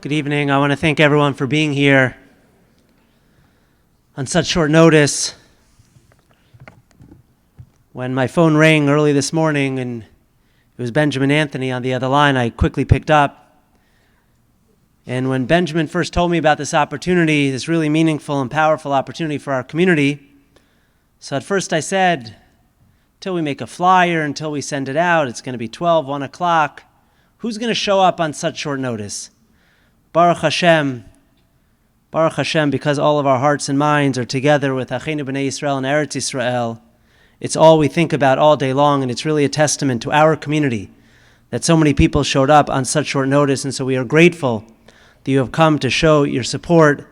Good evening. I want to thank everyone for being here on such short notice. When my phone rang early this morning and it was Benjamin Anthony on the other line, I quickly picked up. And when Benjamin first told me about this opportunity, this really meaningful and powerful opportunity for our community, so at first I said, until we make a flyer, until we send it out, it's going to be 12, 1 o'clock. Who's going to show up on such short notice? Baruch Hashem, because all of our hearts and minds are together with Achenu B'nai Yisrael and Eretz Yisrael. It's all we think about all day long, and it's really a testament to our community that so many people showed up on such short notice, and so we are grateful that you have come to show your support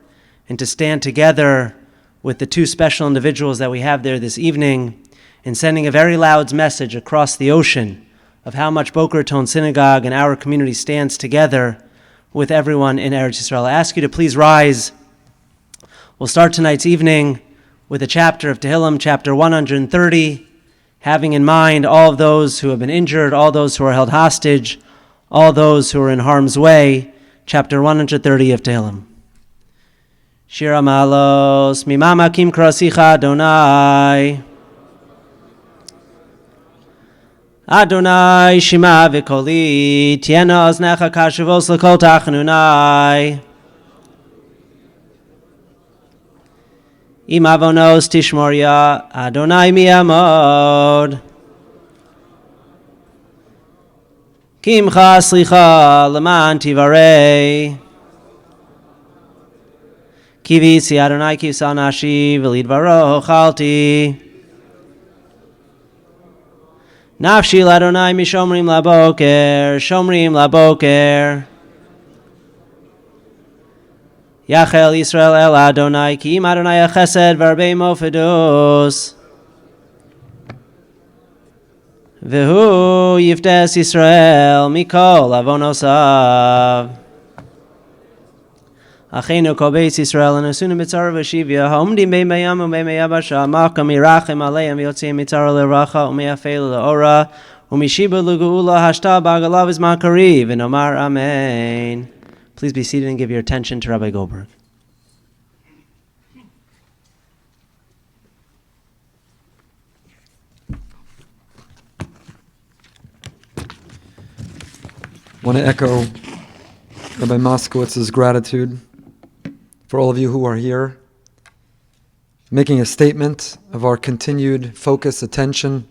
and to stand together with the two special individuals that we have there this evening in sending a very loud message across the ocean of how much Boca Raton Synagogue and our community stands together with everyone in Eretz Yisrael. I ask you to please rise. We'll start tonight's evening with a chapter of Tehillim, chapter 130, having in mind all of those who have been injured, all those who are held hostage, all those who are in harm's way. Chapter 130 of Tehillim. Shir Amalos, Mimama Kim Krasicha Adonai. Adonai Shema V'Koli Tiena Oznecha Kashuvos L'Kol Tachanunai Im Avonos Tishmoria Adonai Mi'amod Kimcha Slicha L'man Tivarei Kivisi Adonai Kisanashi V'Lidvaro Chalti Nafshi l'Adonai mishomrim laboker, shomrim laboker. Yachel Yisrael el Adonai, ki im Adonai chesed v'arbei mofedos. V'hu yiftes Yisrael mikol avonosav. Achenu kol beis Yisrael anosunu mitzara v'shivya ha'omdim b'mayam u'b'mayabasha makam irachem aleim v'yotzim mitzara l'racha u'me'afel l'ora u'mishiba l'geula hashta b'agalav izman kariv v'nomar amen. Please be seated and give your attention to Rabbi Goldberg. I want to echo Rabbi Moskowitz's gratitude for all of you who are here, making a statement of our continued focus, attention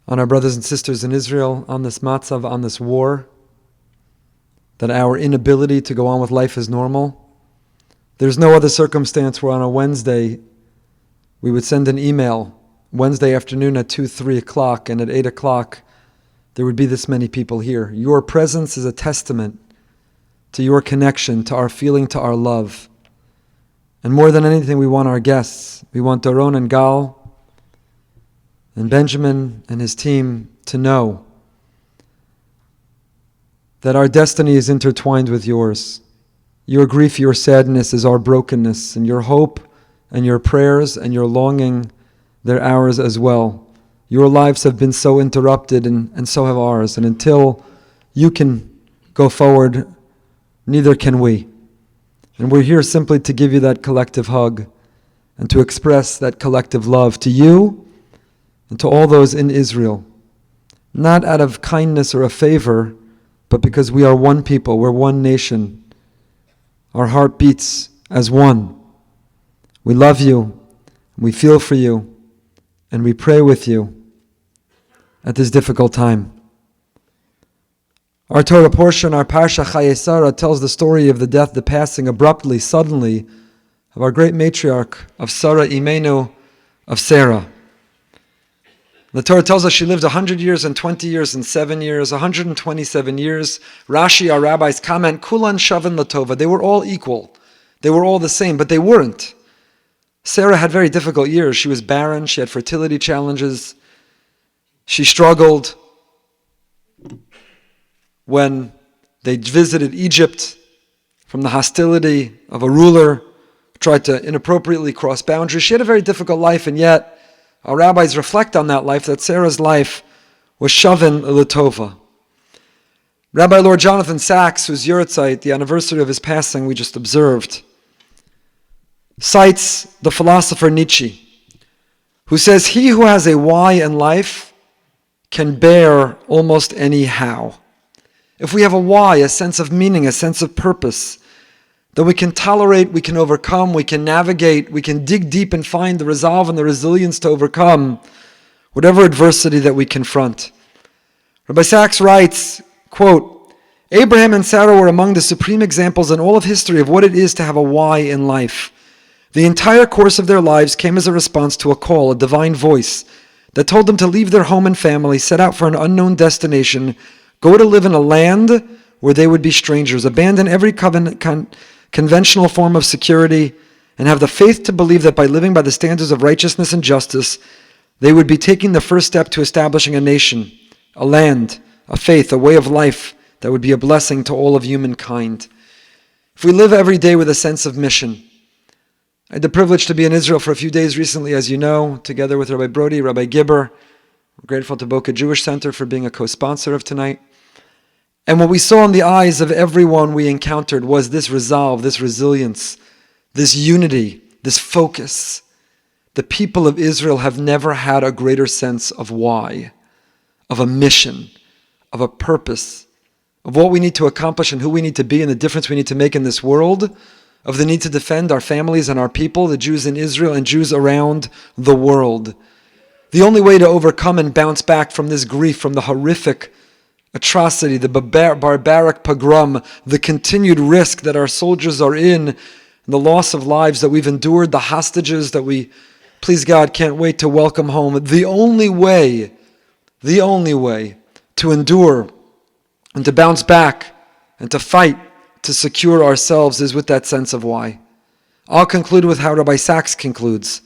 on our brothers and sisters in Israel, on this matzav, on this war, that our inability to go on with life as normal. There's no other circumstance where on a Wednesday we would send an email, Wednesday afternoon at 2, 3 o'clock, and at 8 o'clock there would be this many people here. Your presence is a testament to your connection, to our feeling, to our love. And more than anything, we want our guests. We want Doron and Gal and Benjamin and his team to know that our destiny is intertwined with yours. Your grief, your sadness is our brokenness, and your hope and your prayers and your longing, they're ours as well. Your lives have been so interrupted, and so have ours. And until you can go forward, neither can we. And we're here simply to give you that collective hug and to express that collective love to you and to all those in Israel. Not out of kindness or a favor, but because we are one people, we're one nation. Our heart beats as one. We love you, we feel for you, and we pray with you at this difficult time. Our Torah portion, our Parsha Chayei Sarah, tells the story of the death, the passing abruptly, suddenly, of our great matriarch, of Sarah Imenu, of Sarah. The Torah tells us she lived 100 years and 20 years and 7 years, 127 years. Rashi, our rabbis, comment, Kulan Shavan Latova. They were all equal. They were all the same, but they weren't. Sarah had very difficult years. She was barren. She had fertility challenges. She struggled when they visited Egypt from the hostility of a ruler, tried to inappropriately cross boundaries. She had a very difficult life, and yet our rabbis reflect on that life, that Sarah's life was Shavan Latova. Rabbi Lord Jonathan Sacks, whose Yurtzeit, the anniversary of his passing we just observed, cites the philosopher Nietzsche, who says, "He who has a why in life can bear almost any how." If we have a why, a sense of meaning, a sense of purpose, then we can tolerate, we can overcome, we can navigate, we can dig deep and find the resolve and the resilience to overcome whatever adversity that we confront. Rabbi Sacks writes, quote, "Abraham and Sarah were among the supreme examples in all of history of what it is to have a why in life. The entire course of their lives came as a response to a call, a divine voice, that told them to leave their home and family, set out for an unknown destination, go to live in a land where they would be strangers, abandon every conventional form of security, and have the faith to believe that by living by the standards of righteousness and justice, they would be taking the first step to establishing a nation, a land, a faith, a way of life that would be a blessing to all of humankind." If we live every day with a sense of mission. I had the privilege to be in Israel for a few days recently, as you know, together with Rabbi Brody, Rabbi Gibber. We're grateful to Boca Jewish Center for being a co-sponsor of tonight. And what we saw in the eyes of everyone we encountered was this resolve, this resilience, this unity, this focus. The people of Israel have never had a greater sense of why, of a mission, of a purpose, of what we need to accomplish and who we need to be and the difference we need to make in this world, of the need to defend our families and our people, the Jews in Israel and Jews around the world. The only way to overcome and bounce back from this grief, from the horrific atrocity, the barbaric pogrom, the continued risk that our soldiers are in, and the loss of lives that we've endured, the hostages that we, please God, can't wait to welcome home. The only way to endure and to bounce back and to fight to secure ourselves is with that sense of why. I'll conclude with how Rabbi Sacks concludes.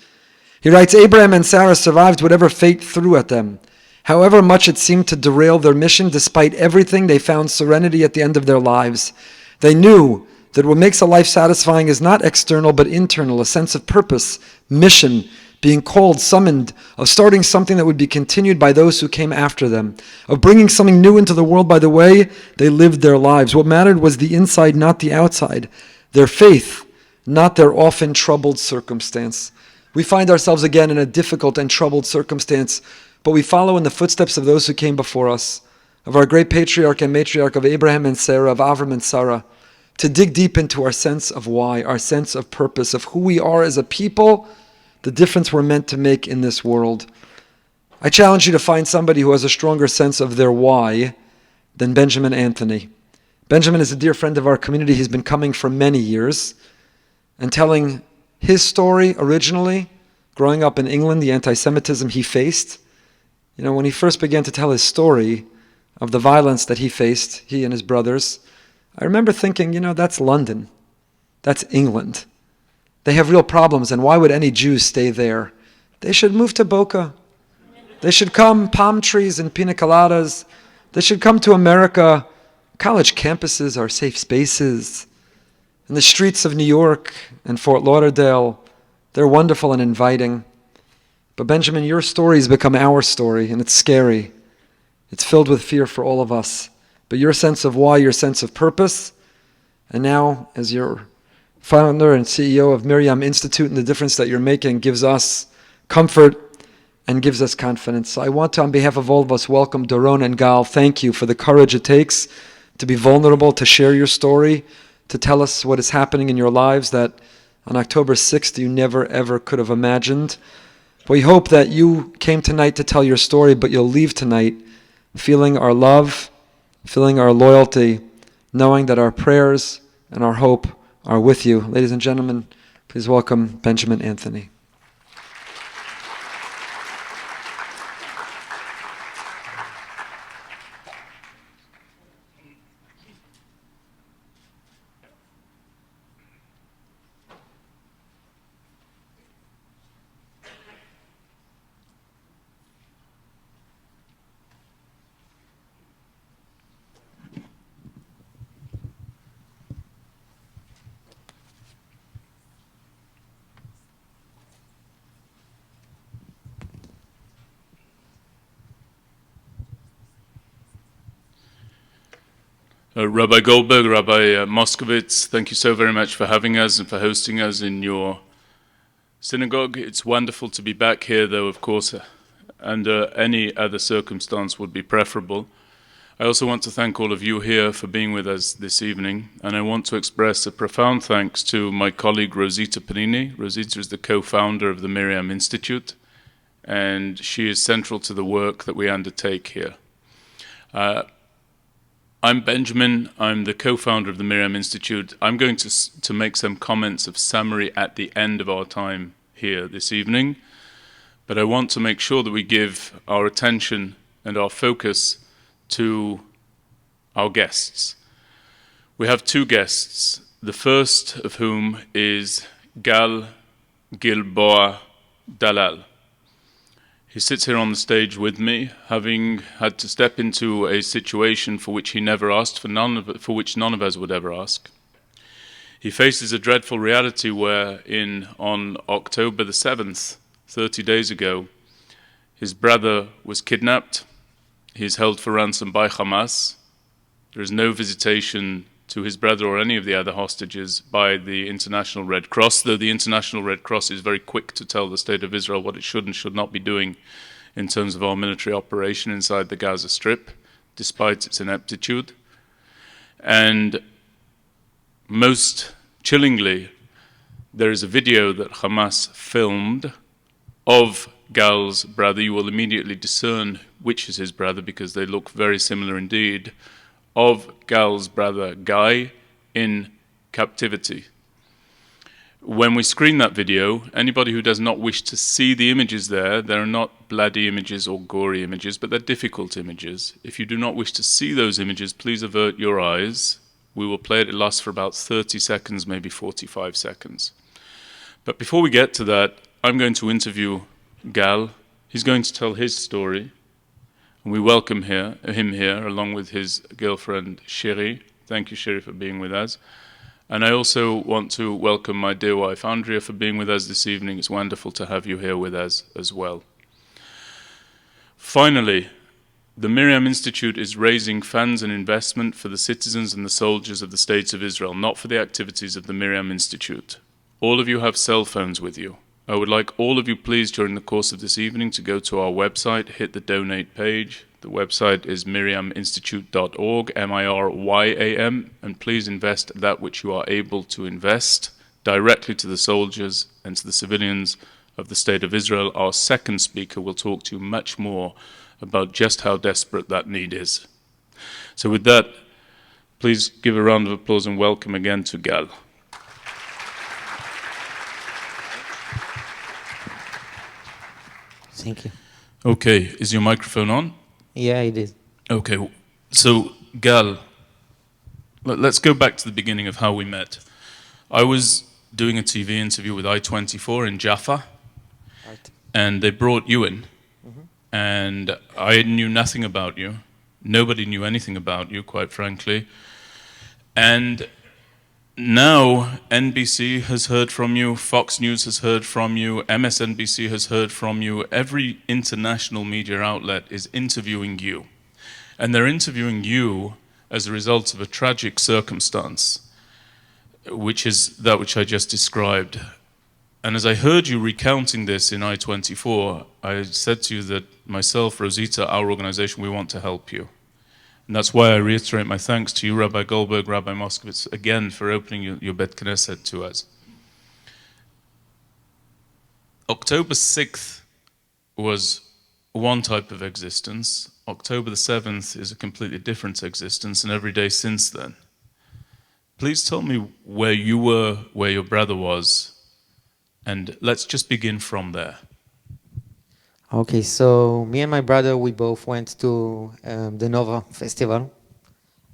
He writes, "Abraham and Sarah survived whatever fate threw at them. However much it seemed to derail their mission, despite everything, they found serenity at the end of their lives. They knew that what makes a life satisfying is not external but internal, a sense of purpose, mission, being called, summoned, of starting something that would be continued by those who came after them, of bringing something new into the world by the way they lived their lives. What mattered was the inside, not the outside. Their faith, not their often troubled circumstance." We find ourselves again in a difficult and troubled circumstance, but we follow in the footsteps of those who came before us, of our great patriarch and matriarch of Abraham and Sarah, of Avram and Sarah, to dig deep into our sense of why, our sense of purpose, of who we are as a people, the difference we're meant to make in this world. I challenge you to find somebody who has a stronger sense of their why than Benjamin Anthony. Benjamin is a dear friend of our community. He's been coming for many years and telling his story originally, growing up in England, the anti-Semitism he faced. You know, when he first began to tell his story of the violence that he faced, he and his brothers, I remember thinking, that's London. That's England. They have real problems, and why would any Jews stay there? They should move to Boca. They should come, palm trees and pina coladas. They should come to America. College campuses are safe spaces. And the streets of New York and Fort Lauderdale, they're wonderful and inviting. But Benjamin, your story has become our story, and it's scary. It's filled with fear for all of us. But your sense of why, your sense of purpose, and now as your founder and CEO of Miriam Institute and the difference that you're making gives us comfort and gives us confidence. So I want to, on behalf of all of us, welcome Doron and Gal. Thank you for the courage it takes to be vulnerable, to share your story, to tell us what is happening in your lives that on October 6th you never ever could have imagined. We hope that you came tonight to tell your story, but you'll leave tonight feeling our love, feeling our loyalty, knowing that our prayers and our hope are with you. Ladies and gentlemen, please welcome Benjamin Anthony. Rabbi Goldberg, Rabbi Moskowitz, thank you so very much for having us and for hosting us in your synagogue. It's wonderful to be back here, though, of course, under any other circumstance would be preferable. I also want to thank all of you here for being with us this evening, and I want to express a profound thanks to my colleague Rosita Panini. Rosita is the co-founder of the Miriam Institute, and she is central to the work that we undertake here. I'm Benjamin. I'm the co-founder of the Miriam Institute. I'm going to make some comments of summary at the end of our time here this evening, but I want to make sure that we give our attention and our focus to our guests. We have two guests, the first of whom is Gal Gilboa Dalal. He sits here on the stage with me, having had to step into a situation for which he never asked, for which none of us would ever ask. He faces a dreadful reality where on October the 7th, 30 days ago, his brother was kidnapped. He is held for ransom by Hamas. There is no visitation to his brother or any of the other hostages by the International Red Cross, though the International Red Cross is very quick to tell the State of Israel what it should and should not be doing in terms of our military operation inside the Gaza Strip, despite its ineptitude. And most chillingly, there is a video that Hamas filmed of Gal's brother. You will immediately discern which is his brother because they look very similar indeed, of Gal's brother Guy in captivity. When we screen that video, anybody who does not wish to see the images there, they're not bloody images or gory images, but they're difficult images. If you do not wish to see those images, please avert your eyes. We will play it. It lasts for about 30 seconds, maybe 45 seconds. But before we get to that, I'm going to interview Gal. He's going to tell his story. And we welcome him here, along with his girlfriend, Shiri. Thank you, Shiri, for being with us. And I also want to welcome my dear wife, Andrea, for being with us this evening. It's wonderful to have you here with us as well. Finally, the Miriam Institute is raising funds and investment for the citizens and the soldiers of the States of Israel, not for the activities of the Miriam Institute. All of you have cell phones with you. I would like all of you, please, during the course of this evening, to go to our website, hit the donate page. The website is miriaminstitute.org, MIRYAM, and please invest that which you are able to invest directly to the soldiers and to the civilians of the State of Israel. Our second speaker will talk to you much more about just how desperate that need is. So with that, please give a round of applause and welcome again to Gal. Thank you. Okay, is your microphone on? Yeah, it is. Okay, so Gal, let's go back to the beginning of how we met. I was doing a TV interview with I-24 in Jaffa, Right. and they brought you in, and I knew nothing about you. Nobody knew anything about you, quite frankly. And now NBC has heard from you, Fox News has heard from you, MSNBC has heard from you. Every international media outlet is interviewing you. And they're interviewing you as a result of a tragic circumstance, which is that which I just described. And as I heard you recounting this in I-24, I said to you that myself, Rosita, our organization, we want to help you. And that's why I reiterate my thanks to you, Rabbi Goldberg, Rabbi Moskowitz, again for opening your Bet Knesset to us. October 6th was one type of existence. October the 7th is a completely different existence, and every day since then. Please tell me where you were, where your brother was, and let's just begin from there. Okay, so me and my brother, we both went to the Nova Festival.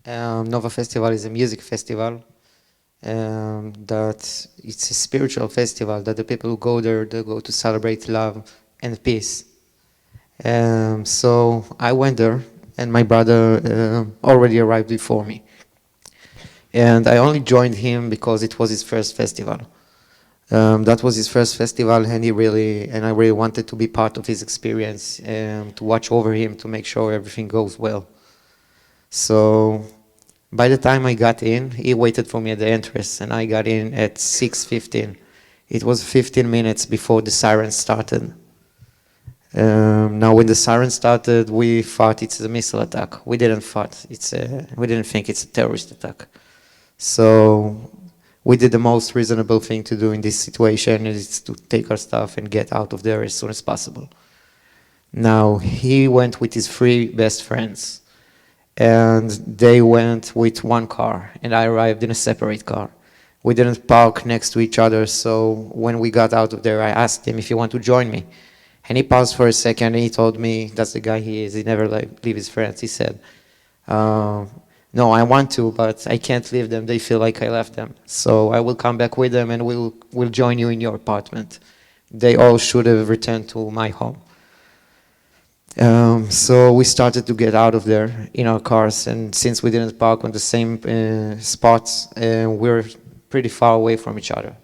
Nova Festival is a music festival that it's a spiritual festival that the people who go there, they go to celebrate love and peace. So I went there, and my brother already arrived before me. And I only joined him because it was his first festival. That was his first festival, and I really wanted to be part of his experience, to watch over him, to make sure everything goes well. So By the time I got in, he waited for me at the entrance, and I got in at 6:15. It was 15 minutes before the siren started. Now, when the siren started, we thought it's a missile attack. We didn't think it's a terrorist attack. So we did the most reasonable thing to do in this situation, is to take our stuff and get out of there as soon as possible. Now, he went with his 3 best friends, and they went with one car, and I arrived in a separate car. We didn't park next to each other, so when we got out of there, I asked him if he wanted to join me. And he paused for a second, and he told me, that's the guy he is, he never leave his friends. He said, no, I want to, but I can't leave them. They feel like I left them. So I will come back with them, and we'll join you in your apartment. They all should have returned to my home. So we started to get out of there in our cars, and since we didn't park on the same spots, we're pretty far away from each other.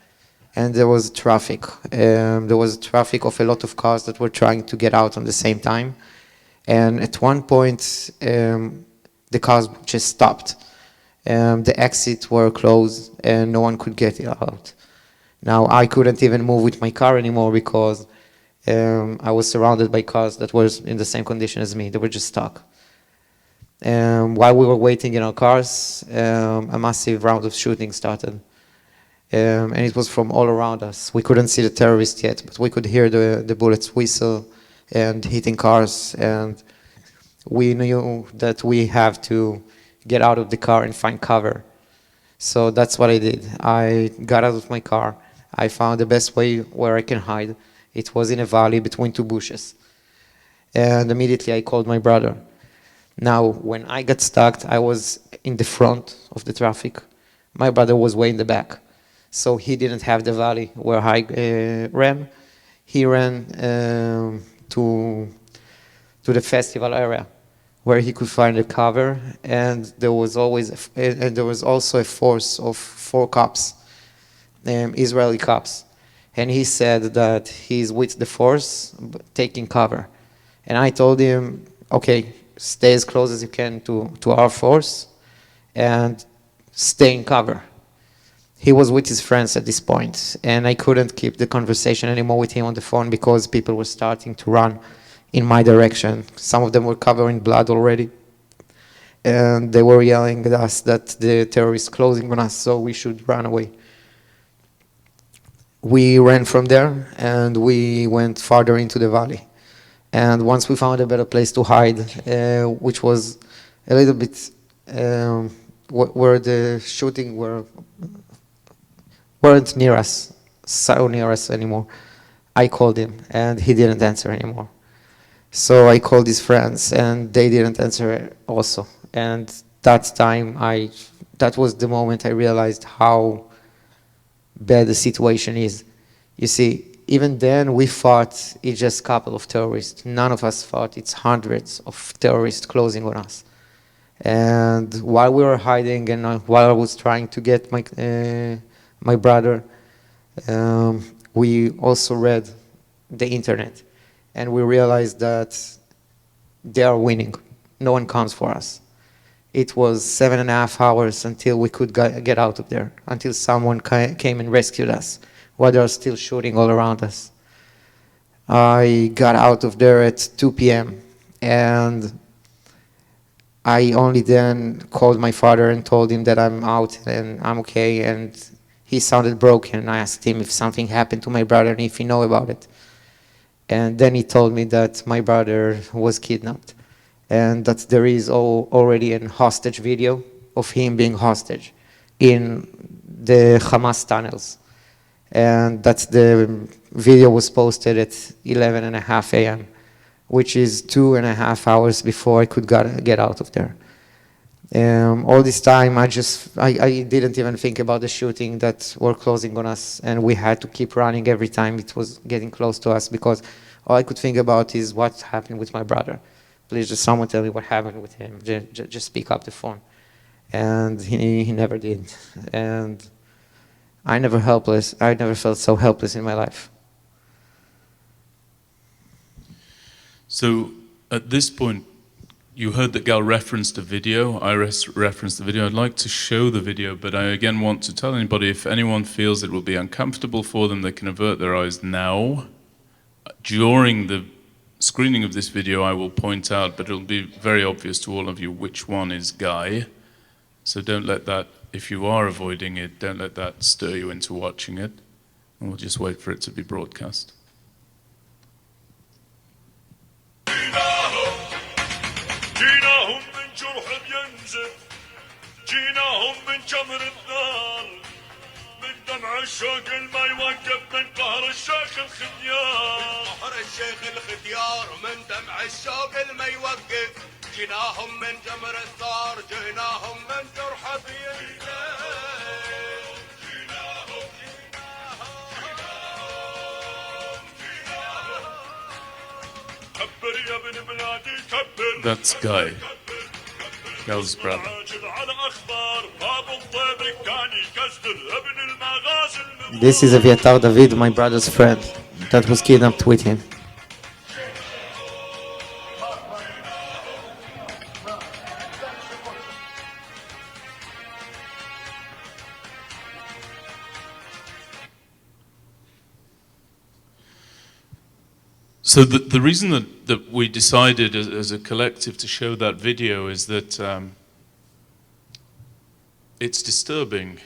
And there was traffic. There was traffic of a lot of cars that were trying to get out on the same time. And at one point, the cars just stopped. The exits were closed, and no one could get out. Now, I couldn't even move with my car anymore because I was surrounded by cars that were in the same condition as me. They were just stuck. While we were waiting in our cars, a massive round of shooting started. And it was from all around us. We couldn't see the terrorists yet, but we could hear the bullets whistle and hitting cars. And we knew that we have to get out of the car and find cover. So that's what I did. I got out of my car. I found the best way where I can hide. It was in a valley between 2 bushes. And immediately I called my brother. Now, when I got stuck, I was in the front of the traffic. My brother was way in the back. So he didn't have the valley where I ran. He ran to the festival area where he could find a cover. And there was also a force of 4 cops, Israeli cops. And he said that he's with the force, taking cover. And I told him, okay, stay as close as you can to our force and stay in cover. He was with his friends at this point, and I couldn't keep the conversation anymore with him on the phone because people were starting to run in my direction. Some of them were covered in blood already. And they were yelling at us that the terrorists closing on us, so we should run away. We ran from there, and we went farther into the valley. And once we found a better place to hide, which was a little bit where the shooting weren't near us, so near us anymore, I called him, and he didn't answer anymore. So I called his friends, and they didn't answer also. And that was the moment I realized how bad the situation is. You see, even then we thought it's just a couple of terrorists. None of us thought it's hundreds of terrorists closing on us. And while we were hiding and while I was trying to get my brother, we also read the internet, and we realized that they are winning. No one comes for us. It was 7.5 hours until we could get out of there, until someone came and rescued us, while they are still shooting all around us. I got out of there at 2 p.m. and I only then called my father and told him that I'm out and I'm okay, and he sounded broken. I asked him if something happened to my brother and if he knew about it. And then he told me that my brother was kidnapped and that there is already a hostage video of him being hostage in the Hamas tunnels. And that the video was posted at 11:30 a.m., which is 2.5 hours before I could get out of there. All this time, I didn't even think about the shooting that were closing on us, and we had to keep running every time it was getting close to us because all I could think about is what's happening with my brother. Please, just someone tell me what happened with him. Just pick up the phone. And he never did. And I never felt so helpless in my life. So at this point, You heard that Gal referenced a video. I referenced the video. I'd like to show the video, but I again want to tell anybody, if anyone feels it will be uncomfortable for them, they can avert their eyes now. During the screening of this video, I will point out, but it'll be very obvious to all of you which one is Guy. So don't let that, if you are avoiding it, don't let that stir you into watching it. And we'll just wait for it to be broadcast. جيناهم من جرح بينزف جيناهم من جمر النار من دمع الشوق الما يوقف من قهر الشيخ الختيار قهر الشيخ الختيار من دمع الشوق الما يوقف جيناهم من جمر الثار جيناهم من جرح بينزف That's Guy, Gal's brother. This is Aviatar David, my brother's friend, that was kidnapped with him. So the reason that we decided as a collective to show that video is that it's disturbing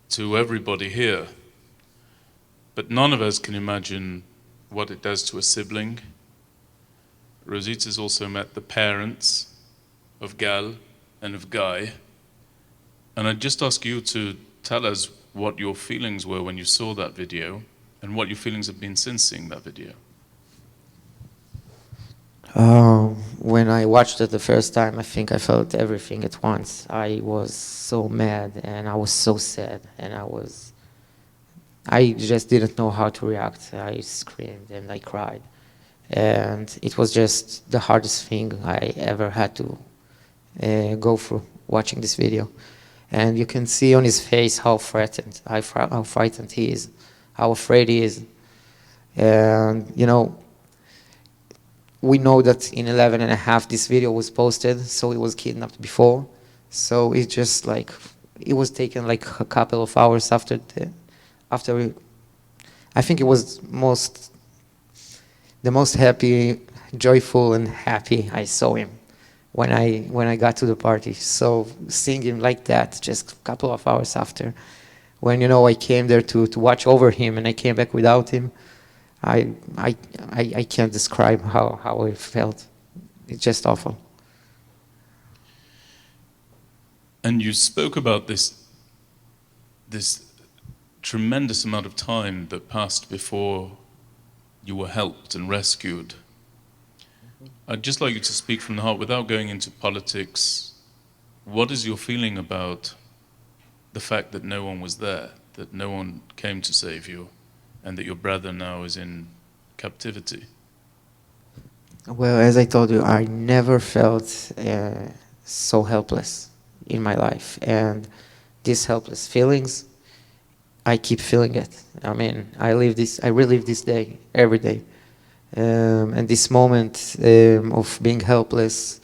to everybody here, but none of us can imagine what it does to a sibling. Rosita's also met the parents of Gal and of Guy, and I'd just ask you to tell us what your feelings were when you saw that video and what your feelings have been since seeing that video. When I watched it the first time, I think I felt everything at once. I was so mad and I was so sad and I just didn't know how to react. I screamed and I cried. And it was just the hardest thing I ever had to go through watching this video. And you can see on his face how frightened he is, how afraid he is. And, you know, we know that in 11:30 this video was posted, so he was kidnapped before. So it just like, it was taken like a couple of hours after I think it was the most happy, joyful and happy I saw him when I got to the party. So seeing him like that, just a couple of hours after, when, you know, I came there to watch over him and I came back without him, I can't describe how I felt. It's just awful. And you spoke about this tremendous amount of time that passed before you were helped and rescued. I'd just like you to speak from the heart without going into politics. What is your feeling about the fact that no one was there, that no one came to save you, and that your brother now is in captivity? Well, as I told you, I never felt so helpless in my life. And these helpless feelings, I keep feeling it. I mean, I relive this day every day. And this moment of being helpless,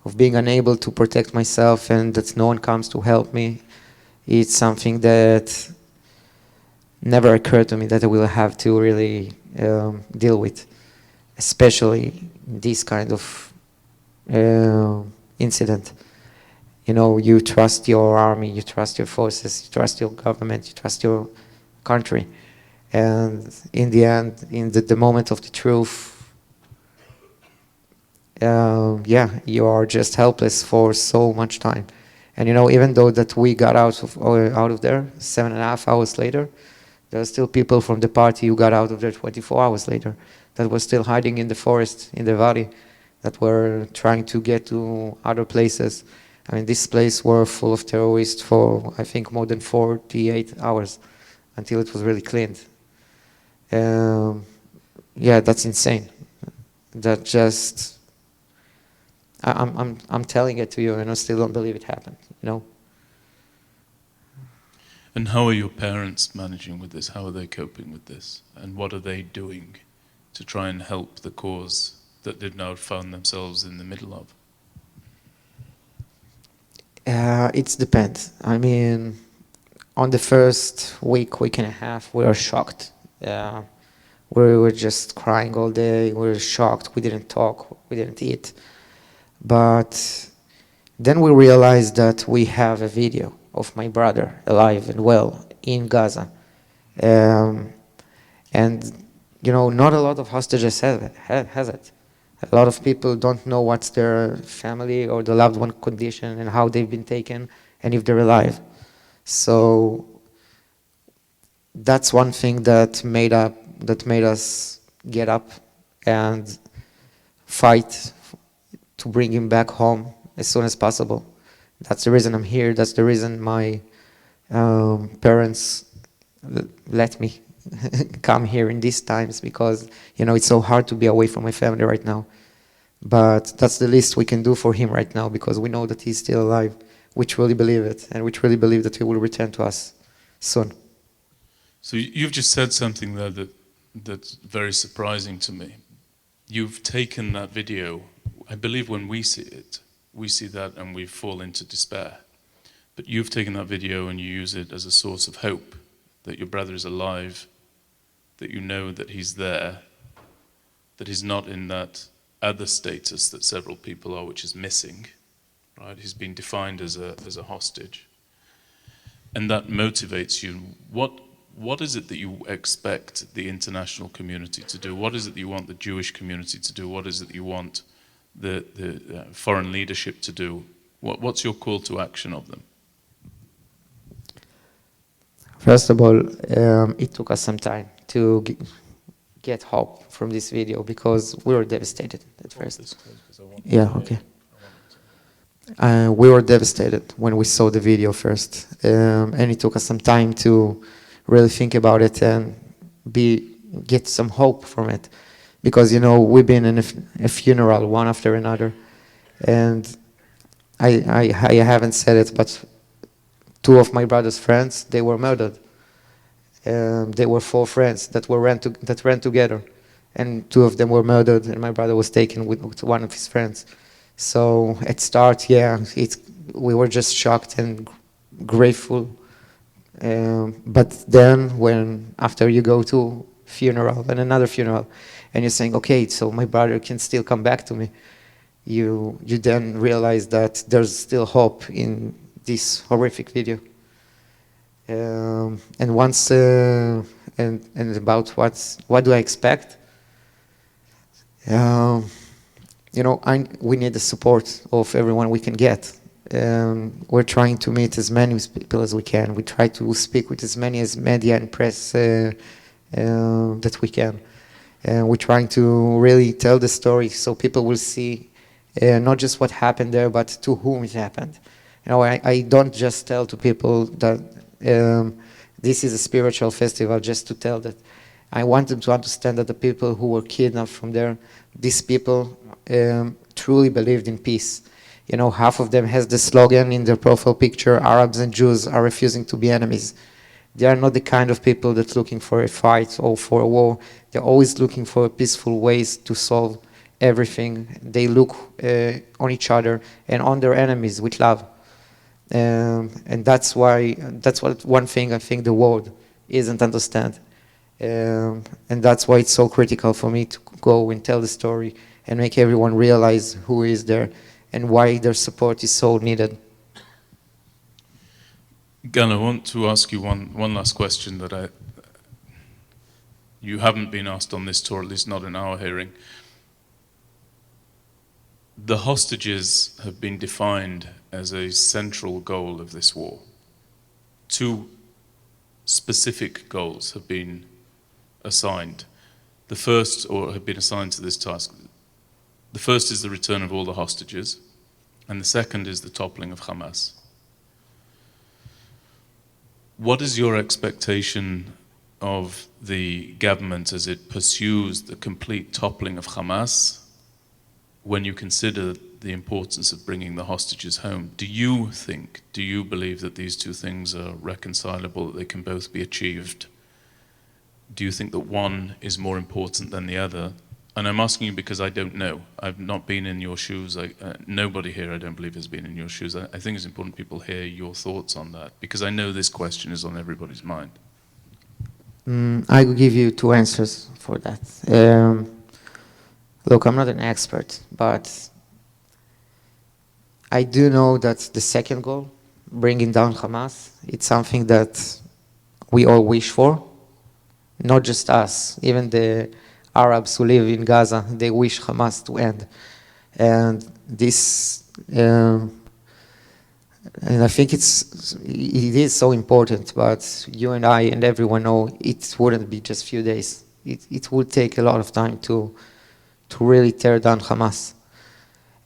of being unable to protect myself and that no one comes to help me, it's something that never occurred to me that I will have to really deal with, especially this kind of incident. You know, you trust your army, you trust your forces, you trust your government, you trust your country. And in the end, in the moment of the truth, you are just helpless for so much time. And you know, even though that we got out of there 7.5 hours later, there are still people from the party who got out of there 24 hours later that were still hiding in the forest, in the valley, that were trying to get to other places. I mean, this place were full of terrorists for, I think, more than 48 hours until it was really cleaned. Yeah, that's insane. That just, I'm telling it to you and I still don't believe it happened, you know? And how are your parents managing with this? How are they coping with this? And what are they doing to try and help the cause that they've now found themselves in the middle of? It depends. I mean, on the first week and a half, we were shocked. We were just crying all day. We were shocked. We didn't talk. We didn't eat. But then we realized that we have a video of my brother alive and well in Gaza. And, you know, not a lot of hostages has it. A lot of people don't know what's their family or the loved one condition and how they've been taken and if they're alive. So that's one thing that made us get up and fight to bring him back home as soon as possible. That's the reason I'm here. That's the reason my parents let me come here in these times, because, you know, it's so hard to be away from my family right now. But that's the least we can do for him right now, because we know that he's still alive. We truly believe it, and we truly believe that he will return to us soon. So you've just said something there that's very surprising to me. You've taken that video. I believe when we see it, we see that and we fall into despair. But you've taken that video and you use it as a source of hope, that your brother is alive, that you know that he's there, that he's not in that other status that several people are, which is missing, right? He's been defined as a hostage. And that motivates you. What is it that you expect the international community to do? What is it that you want the Jewish community to do? What is it that you want the foreign leadership to do? What's your call to action of them? First of all, it took us some time to get hope from this video, because we were devastated at first. Yeah, okay. We were devastated when we saw the video first, and it took us some time to really think about it and get some hope from it, because, you know, we've been in a funeral one after another, and I haven't said it, but two of my brother's friends, they were murdered. They were 4 friends that ran together, and 2 of them were murdered, and my brother was taken with one of his friends. So at start, yeah, we were just shocked and grateful. But then after you go to funeral and another funeral, and you're saying, okay, so my brother can still come back to me, you then realize that there's still hope in this horrific video. And once and about what do I expect? You know, we need the support of everyone we can get. We're trying to meet as many people as we can. We try to speak with as many as media and press that we can. And we're trying to really tell the story so people will see not just what happened there, but to whom it happened. You know, I don't just tell to people that this is a spiritual festival just to tell that. I want them to understand that the people who were kidnapped from there, these people truly believed in peace. You know, half of them has the slogan in their profile picture, Arabs and Jews are refusing to be enemies. They are not the kind of people that's looking for a fight or for a war. They're always looking for peaceful ways to solve everything. They look on each other and on their enemies with love. And that's what one thing I think the world isn't understand. And that's why it's so critical for me to go and tell the story and make everyone realize who is there and why their support is so needed. Gan, I want to ask you one last question that you haven't been asked on this tour, at least not in our hearing. The hostages have been defined as a central goal of this war. 2 specific goals have been assigned. The first, or have been assigned to this task. The first is the return of all the hostages, and the second is the toppling of Hamas. What is your expectation of the government as it pursues the complete toppling of Hamas when you consider the importance of bringing the hostages home? Do you believe that these 2 things are reconcilable, that they can both be achieved? Do you think that one is more important than the other And I'm asking you because I don't know. I've not been in your shoes. Nobody here, I don't believe, has been in your shoes. I think it's important people hear your thoughts on that, because I know this question is on everybody's mind. I will give you two answers for that. Look, I'm not an expert, but I do know that the second goal, bringing down Hamas, it's something that we all wish for. Not just us, even the Arabs who live in Gaza, they wish Hamas to end. And this, and I think it is so important, but you and I and everyone know it wouldn't be just a few days. It would take a lot of time to really tear down Hamas.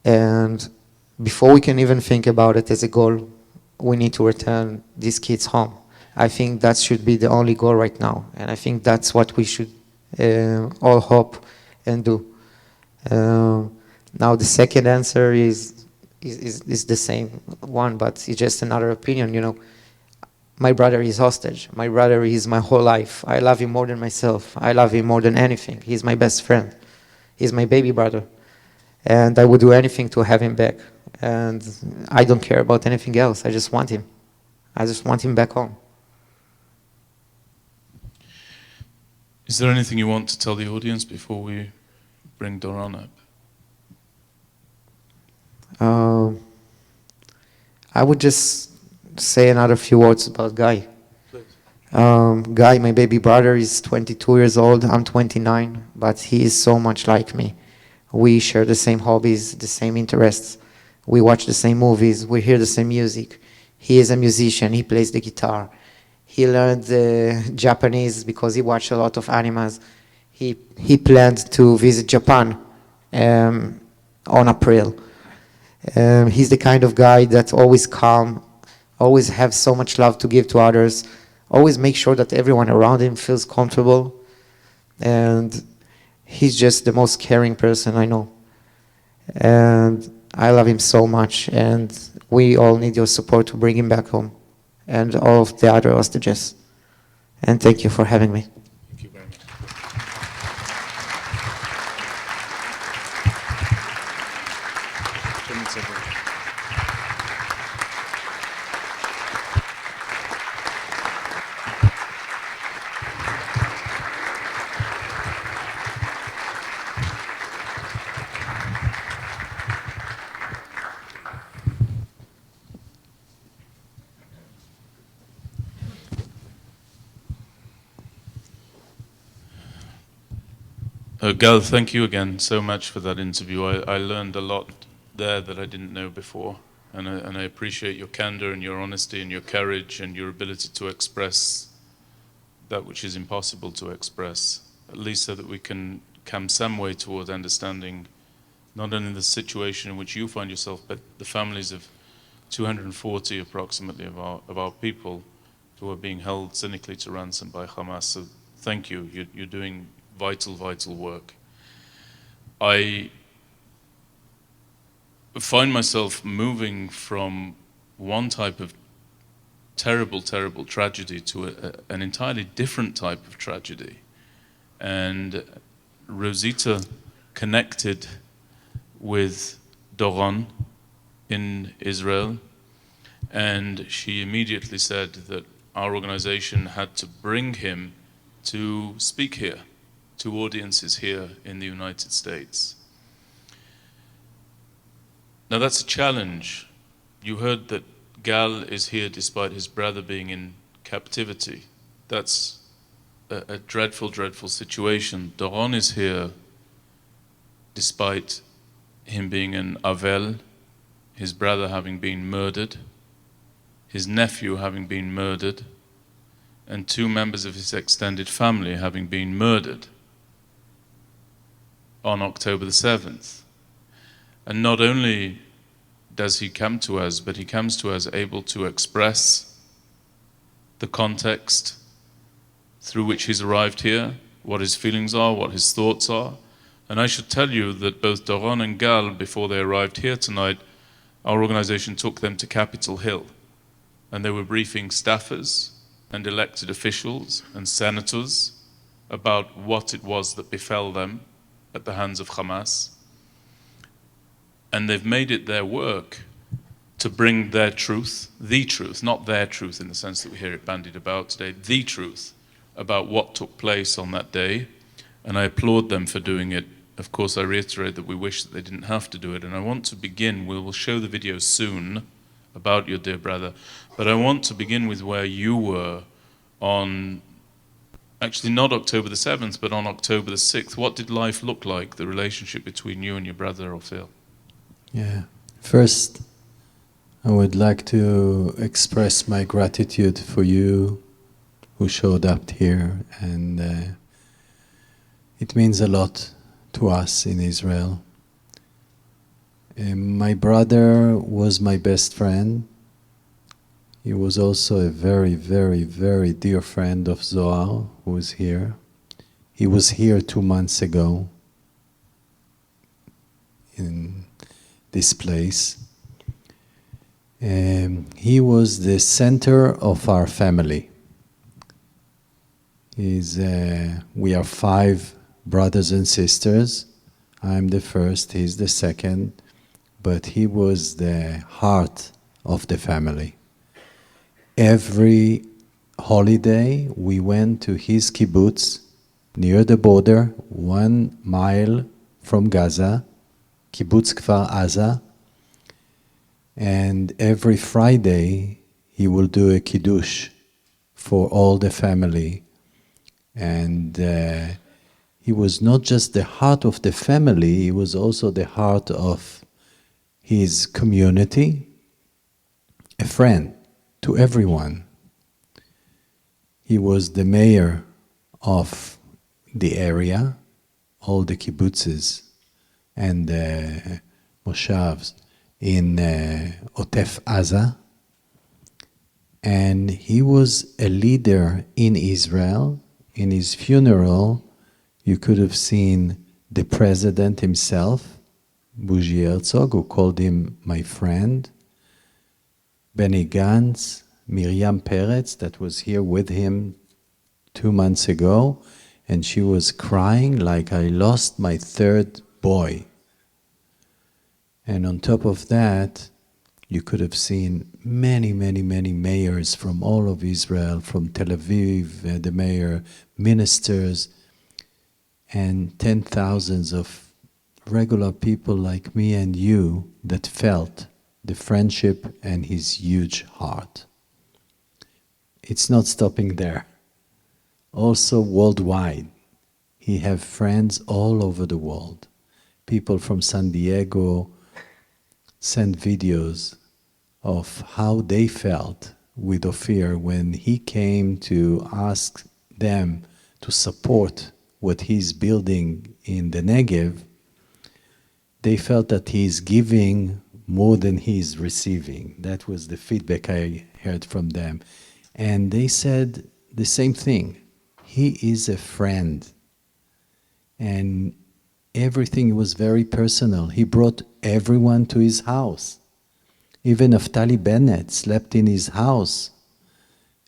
And before we can even think about it as a goal, we need to return these kids home. I think that should be the only goal right now, and I think that's what we should all hope and do. Now the second answer is the same one, but it's just another opinion. You know, my brother is hostage. My brother is my whole life. I love him more than myself. I love him more than anything. He's my best friend. He's my baby brother, and I would do anything to have him back. And I don't care about anything else. I just want him. I just want him back home. Is there anything you want to tell the audience before we bring Doron up? I would just say another few words about Guy. Guy, my baby brother, is 22 years old. I'm 29, but he is so much like me. We share the same hobbies, the same interests. We watch the same movies. We hear the same music. He is a musician. He plays the guitar. He learned Japanese because he watched a lot of animes. He planned to visit Japan on April. He's the kind of guy that's always calm, always have so much love to give to others, always make sure that everyone around him feels comfortable. And he's just the most caring person I know. And I love him so much, and we all need your support to bring him back home, and all of the other hostages. And thank you for having me. Thank you very much. Gal, thank you again so much for that interview. I learned a lot there that I didn't know before, and I appreciate your candor and your honesty and your courage and your ability to express that which is impossible to express, at least so that we can come some way toward understanding not only the situation in which you find yourself, but the families of 240 approximately of our people who are being held cynically to ransom by Hamas. So thank you. You're doing vital work. I find myself moving from one type of terrible tragedy to an entirely different type of tragedy. And Rosita connected with Doron in Israel, and she immediately said that our organization had to bring him to speak here, to audiences here in the United States. Now that's a challenge. You heard that Gal is here despite his brother being in captivity. That's a dreadful situation. Doron is here despite him being an Avel, his brother having been murdered, his nephew having been murdered, and 2 members of his extended family having been murdered on October the 7th. And not only does he come to us, but he comes to us able to express the context through which he's arrived here, what his feelings are, what his thoughts are. And I should tell you that both Doron and Gal, before they arrived here tonight, our organization took them to Capitol Hill, and they were briefing staffers and elected officials and senators about what it was that befell them at the hands of Hamas. And they've made it their work to bring their truth, the truth, not their truth in the sense that we hear it bandied about today, the truth about what took place on that day. And I applaud them for doing it. Of course, I reiterate that we wish that they didn't have to do it. And I want to begin, we will show the video soon about your dear brother, but I want to begin with where you were on, actually not October the 7th, but on October the 6th. What did life look like, the relationship between you and your brother, or Phil? Yeah. First, I would like to express my gratitude for you who showed up here, and it means a lot to us in Israel. My brother was my best friend. He was also a very, very, very dear friend of Zohar, who is here. He was here 2 months ago in this place. He was the center of our family. We are 5 brothers and sisters. I'm the first, he's the second, but he was the heart of the family. Every holiday we went to his kibbutz near the border, 1 mile from Gaza, kibbutz Kfar Aza, and every Friday he will do a kiddush for all the family. And he was not just the heart of the family, he was also the heart of his community, a friend to everyone. He was the mayor of the area, all the kibbutzes and moshavs in Otef Aza, and he was a leader in Israel. In his funeral, you could have seen the president himself, Bougie Herzog, who called him my friend, Benny Gantz, Miriam Peretz, that was here with him 2 months ago, and she was crying like I lost my 3rd boy. And on top of that, you could have seen many, many, many mayors from all of Israel, from Tel Aviv, the mayor, ministers, and 10,000s of regular people like me and you that felt the friendship and his huge heart. It's not stopping there. Also worldwide, he have friends all over the world. People from San Diego sent videos of how they felt with Ophir when he came to ask them to support what he's building in the Negev. They felt that he's giving more than he's receiving. That was the feedback I heard from them. And they said the same thing. He is a friend. And everything was very personal. He brought everyone to his house. Even Naftali Bennett slept in his house.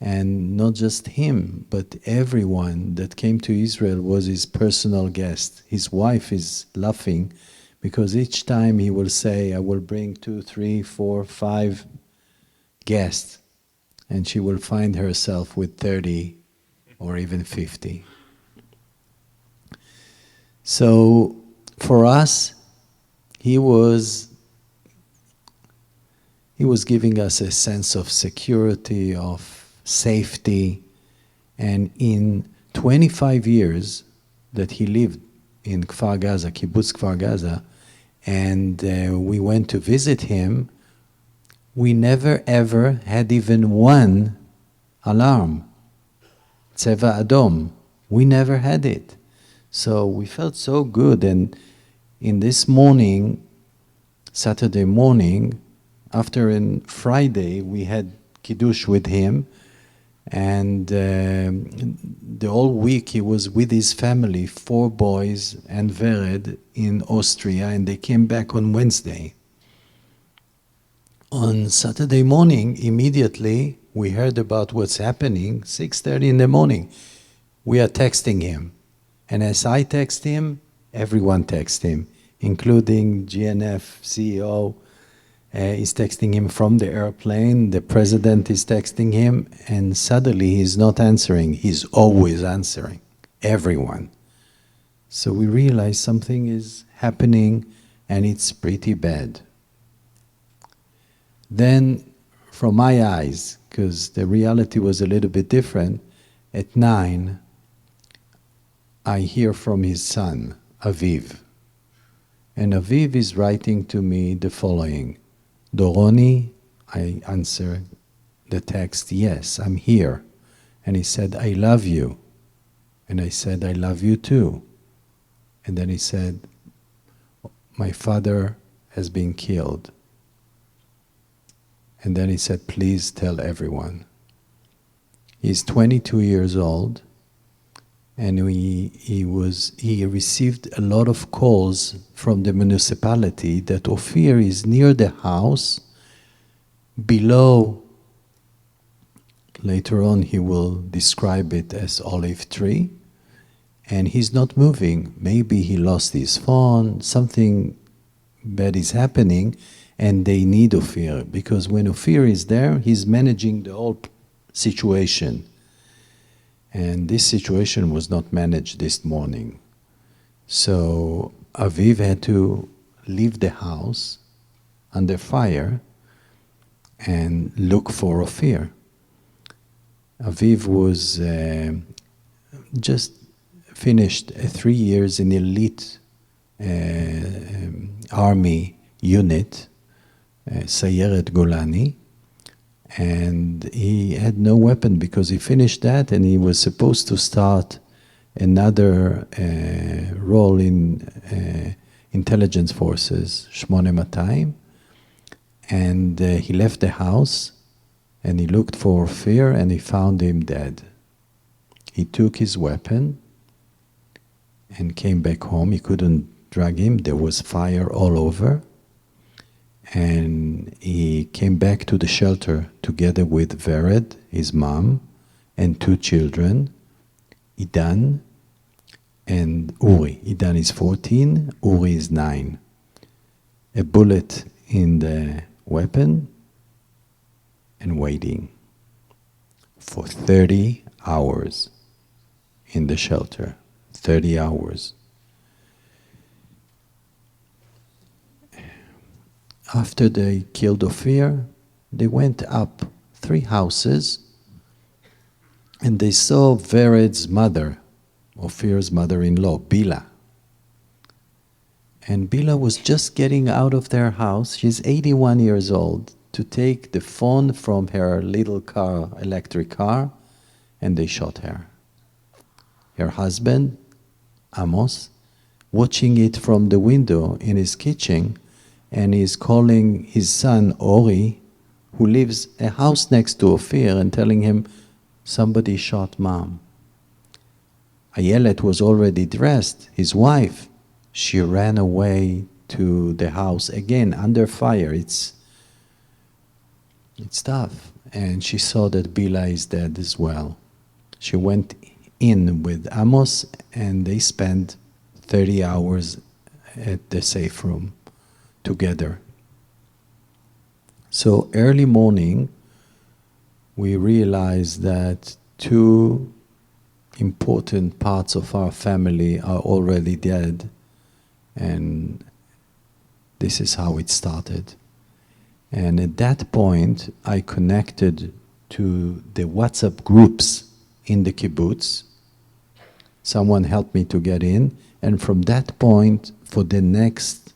And not just him, but everyone that came to Israel was his personal guest. His wife is laughing because each time he will say, I will bring 2, 3, 4, 5 guests. And she will find herself with 30 or even 50. So for us, he was giving us a sense of security, of safety, and in 25 years that he lived in Kfar Gaza, Kibbutz Kfar Gaza, and we went to visit him, we never ever had even one alarm, Tzeva Adom. We never had it. So we felt so good, and in this morning, Saturday morning, after on Friday, we had Kiddush with him, and the whole week he was with his family, 4 boys and Vered in Austria, and they came back on Wednesday. On Saturday morning, immediately, we heard about what's happening, 6:30 in the morning. We are texting him. And as I text him, Everyone texts him, including GNF CEO is texting him from the airplane. The president is texting him, and suddenly he's not answering. He's always answering. Everyone. So we realize something is happening, and it's pretty bad. Then, from my eyes, because the reality was a little bit different, at 9, I hear from his son, Aviv. And Aviv is writing to me the following. Doroni, I answer the text, yes, I'm here. And he said, I love you. And I said, I love you too. And then he said, my father has been killed. And then he said, please tell everyone. He's 22 years old, and he received a lot of calls from the municipality that Ophir is near the house, below, later on he will describe it as olive tree, and he's not moving. Maybe he lost his phone, something bad is happening, and they need Ophir, because when Ophir is there, he's managing the whole situation. And this situation was not managed this morning. So Aviv had to leave the house under fire and look for Ophir. Aviv was just finished 3 years in elite army unit, Sayeret Golani, and he had no weapon because he finished that, and he was supposed to start another role in intelligence forces, 8200, and he left the house and he looked for Ophir and he found him dead. He took his weapon and came back home. He couldn't drag him, there was fire all over. And he came back to the shelter together with Vered, his mom, and 2 children, Idan and Uri. Idan is 14, Uri is 9. A bullet in the weapon, and waiting for 30 hours in the shelter. 30 hours. After they killed Ophir, they went up 3 houses and they saw Vered's mother, Ophir's mother-in-law, Bila. And Bila was just getting out of their house. She's 81 years old, to take the phone from her little car, electric car, and they shot her. Her husband, Amos, watching it from the window in his kitchen, and he's calling his son, Ori, who lives a house next to Ophir, and telling him, somebody shot mom. Ayelet was already dressed, his wife. She ran away to the house, again, under fire. It's tough. And she saw that Bila is dead as well. She went in with Amos, and they spent 30 hours at the safe room together. So early morning, we realized that 2 important parts of our family are already dead, and this is how it started. And at that point, I connected to the WhatsApp groups in the kibbutz. Someone helped me to get in, and from that point, for the next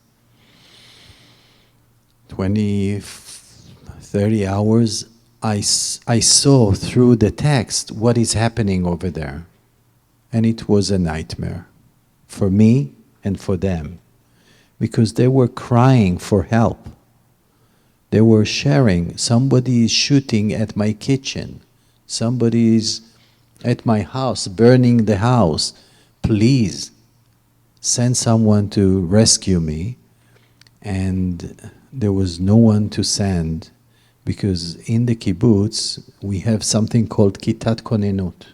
30 hours, I saw through the text what is happening over there. And it was a nightmare for me and for them, because they were crying for help. They were sharing, somebody is shooting at my kitchen, somebody is at my house, burning the house. Please send someone to rescue me. And there was no one to send, because in the kibbutz we have something called Kitat Konenut.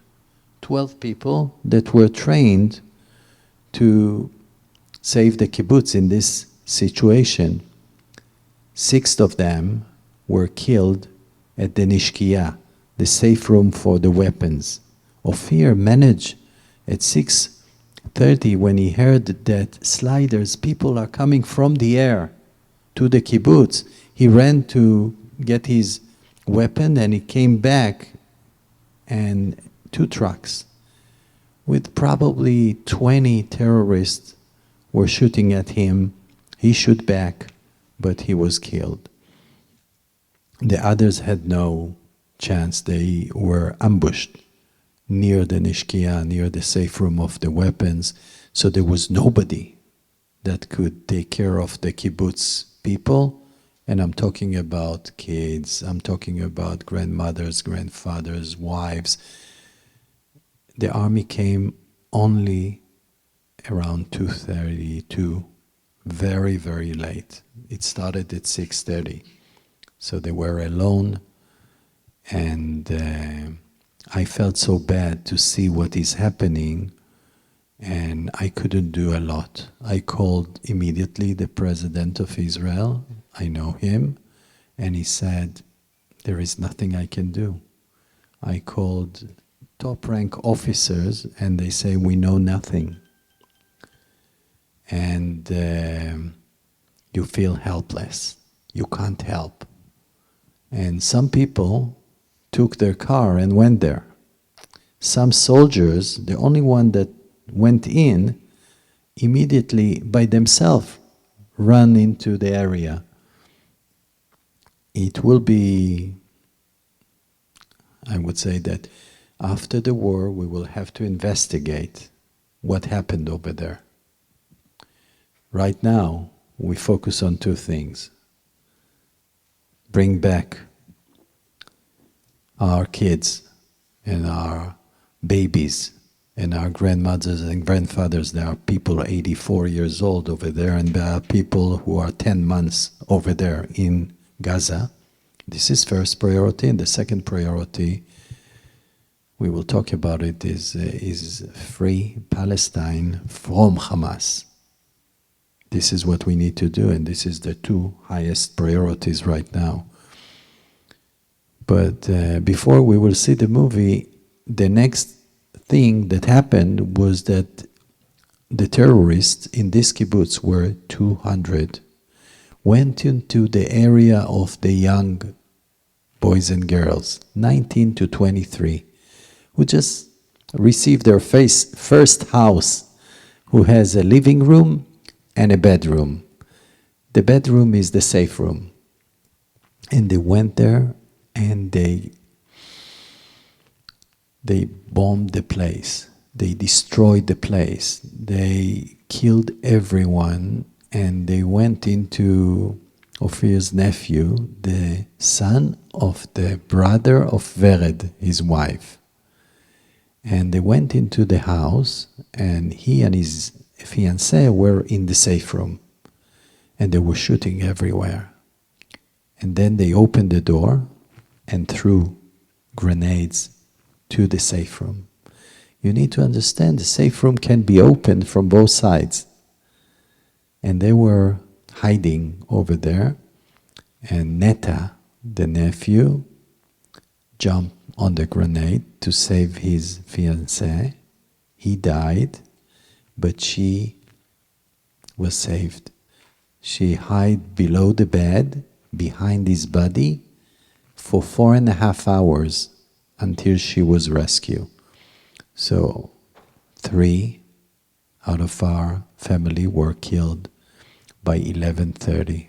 12 people that were trained to save the kibbutz in this situation. 6 of them were killed at the Nishkiya, the safe room for the weapons. Ophir managed at 6:30 when he heard that sliders, people are coming from the air to the kibbutz. He ran to get his weapon and he came back, and 2 trucks with probably 20 terrorists were shooting at him. He shot back, but he was killed. The others had no chance. They were ambushed near the Nishkiya, near the safe room of the weapons. So there was nobody that could take care of the kibbutz people. And I'm talking about kids, I'm talking about grandmothers, grandfathers, wives. The army came only around 2:32, very, very late. It started at 6:30. So they were alone, and I felt so bad to see what is happening, and I couldn't do a lot. I called immediately the president of Israel. I know him, and he said, there is nothing I can do. I called top rank officers, and they say, we know nothing. And you feel helpless. You can't help. And some people took their car and went there. Some soldiers, the only one that went in, immediately by themselves ran into the area. It will be, I would say that after the war we will have to investigate what happened over there. Right now we focus on 2 things. Bring back our kids and our babies and our grandmothers and grandfathers. There are people 84 years old over there, and there are people who are 10 months over there in Gaza. This is first priority, and the second priority, we will talk about it, is free Palestine from Hamas. This is what we need to do, and this is the 2 highest priorities right now. But before we will see the movie, the next thing that happened was that the terrorists in this kibbutz were 200, went into the area of the young boys and girls, 19 to 23, who just received their first house, who has a living room and a bedroom. The bedroom is the safe room. And they went there and they bombed the place. They destroyed the place. They killed everyone, and they went into Ophir's nephew, the son of the brother of Vered, his wife. And they went into the house, and he and his fiancée were in the safe room, and they were shooting everywhere. And then they opened the door and threw grenades to the safe room. You need to understand the safe room can be opened from both sides. And they were hiding over there, and Neta, the nephew, jumped on the grenade to save his fiancée. He died, but she was saved. She hid below the bed, behind his body, for 4.5 hours until she was rescued. So 3 out of our family were killed by 11:30.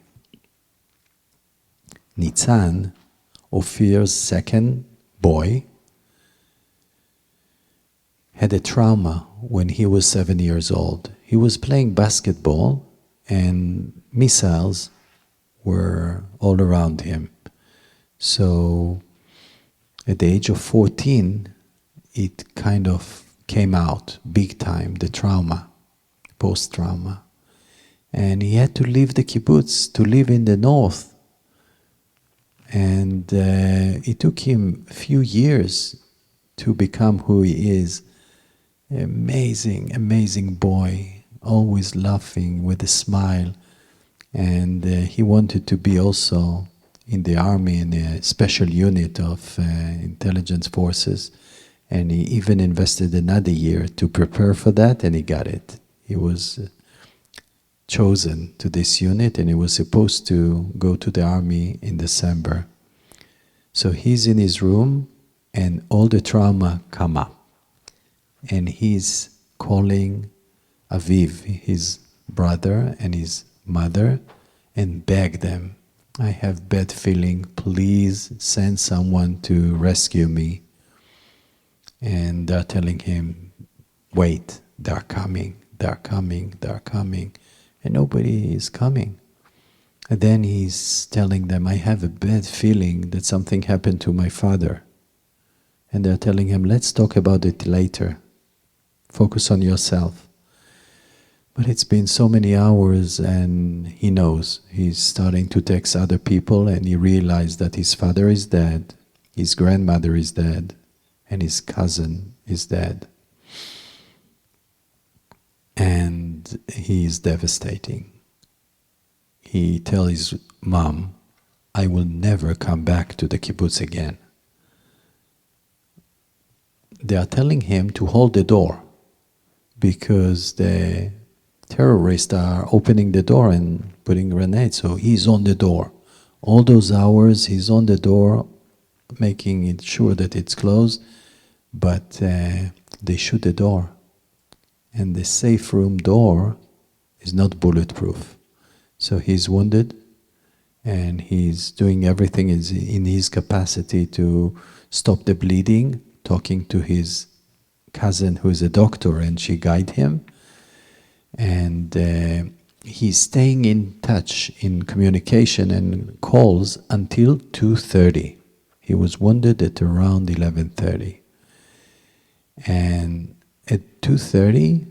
Nitzan, Ophir's second boy, had a trauma when he was 7 years old. He was playing basketball and missiles were all around him. So at the age of 14, it kind of came out big time, the trauma, post-trauma. And he had to leave the kibbutz to live in the north. And it took him a few years to become who he is. Amazing, amazing boy, always laughing with a smile. And he wanted to be also in the army in a special unit of intelligence forces. And he even invested another year to prepare for that, and he got it. He was chosen to this unit, and he was supposed to go to the army in December. So he's in his room, and all the trauma come up. And he's calling Aviv, his brother, and his mother, and beg them, I have bad feeling, please send someone to rescue me. And they're telling him, wait, they're coming, they're coming, they're coming. And nobody is coming. And then he's telling them, I have a bad feeling that something happened to my father. And they're telling him, let's talk about it later. Focus on yourself. But it's been so many hours, and he knows. He's starting to text other people, and he realized that his father is dead, his grandmother is dead, and his cousin is dead. And he is devastating. He tells his mom, I will never come back to the kibbutz again. They are telling him to hold the door because the terrorists are opening the door and putting grenades. So he's on the door. All those hours he's on the door, making it sure that it's closed, but they shoot the door. And the safe room door is not bulletproof. So he's wounded, and he's doing everything in his capacity to stop the bleeding, talking to his cousin who is a doctor, and she guides him. And he's staying in touch, in communication and calls until 2:30. He was wounded at around 11:30. And at 2:30,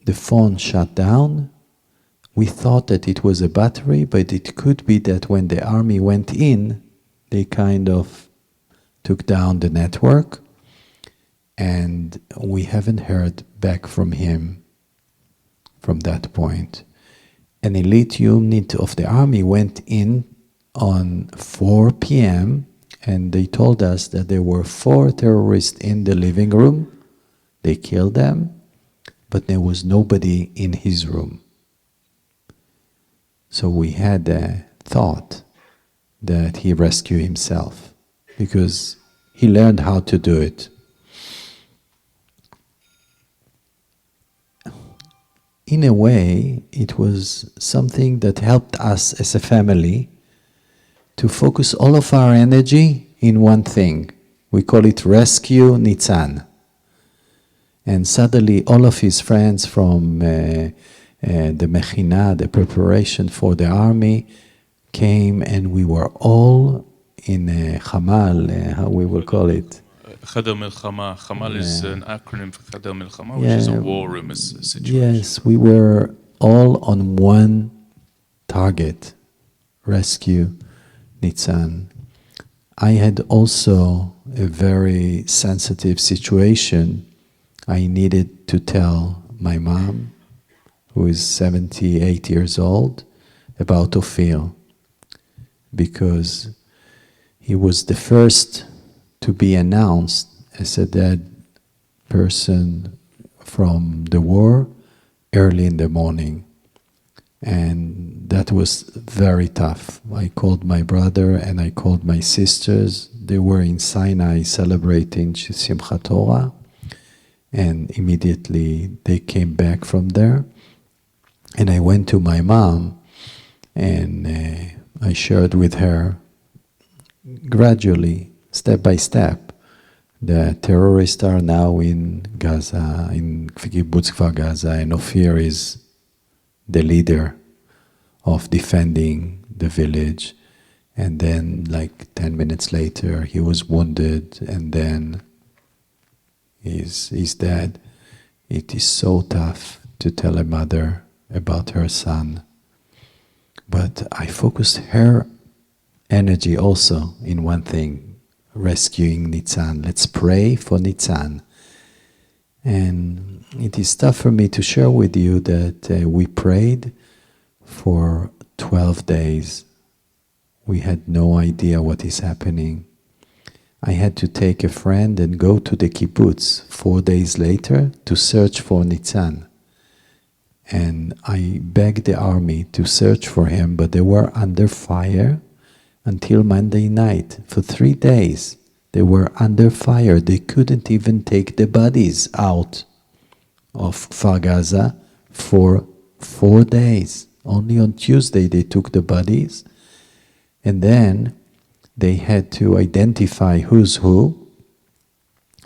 the phone shut down. We thought that it was a battery, but it could be that when the army went in, they kind of took down the network, and we haven't heard back from him from that point. An elite unit of the army went in on 4 p.m. and they told us that there were 4 terrorists in the living room. They killed them, but there was nobody in his room. So we had a thought that he rescued himself because he learned how to do it. In a way, it was something that helped us as a family to focus all of our energy in one thing. We call it Rescue Nitzan. And suddenly all of his friends from the Mechina, the preparation for the army, came, and we were all in a Hamal, how we will call it. Cheder Milchama. Hamal is an acronym for Cheder Milchama, which is a war room situation. Yes, we were all on one target, Rescue Nitzan. I had also a very sensitive situation. I needed to tell my mom, who is 78 years old, about Ophir, because he was the first to be announced as a dead person from the war early in the morning. And that was very tough. I called my brother and I called my sisters. They were in Sinai celebrating Simchat Torah, and immediately they came back from there. And I went to my mom and I shared with her gradually, step by step. The terrorists are now in Gaza, in Kibbutz Kfar Gaza, and Ophir is the leader of defending the village. And then, like 10 minutes later, he was wounded, and then he's dead. It is so tough to tell a mother about her son. But I focused her energy also in one thing, rescuing Nitzan. Let's pray for Nitzan. And it is tough for me to share with you that we prayed for 12 days. We had no idea what is happening. I had to take a friend and go to the kibbutz 4 days later to search for Nitzan. And I begged the army to search for him, but they were under fire until Monday night. For 3 days, they were under fire. They couldn't even take the bodies out of Kfar Gaza for 4 days. Only on Tuesday they took the bodies. And then they had to identify who's who.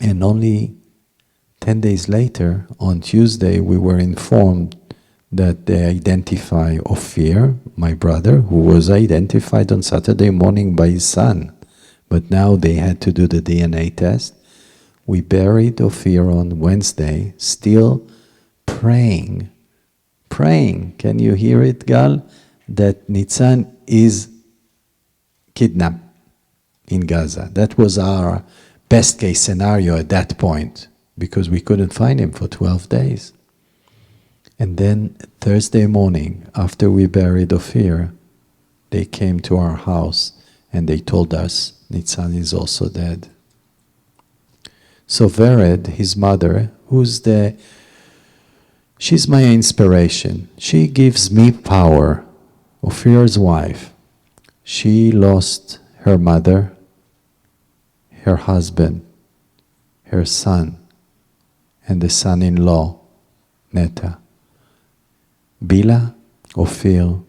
And only 10 days later, on Tuesday, we were informed that they identify Ophir, my brother, who was identified on Saturday morning by his son. But now they had to do the DNA test. We buried Ophir on Wednesday, still praying. Can you hear it, Gal? That Nitzan is kidnapped in Gaza. That was our best case scenario at that point, because we couldn't find him for 12 days. And then Thursday morning, after we buried Ophir, they came to our house and they told us Nitzan is also dead. So Vered, his mother, she's my inspiration. She gives me power. Ophir's wife. She lost her mother, her husband, her son, and the son-in-law, Neta. Bila, Ophir,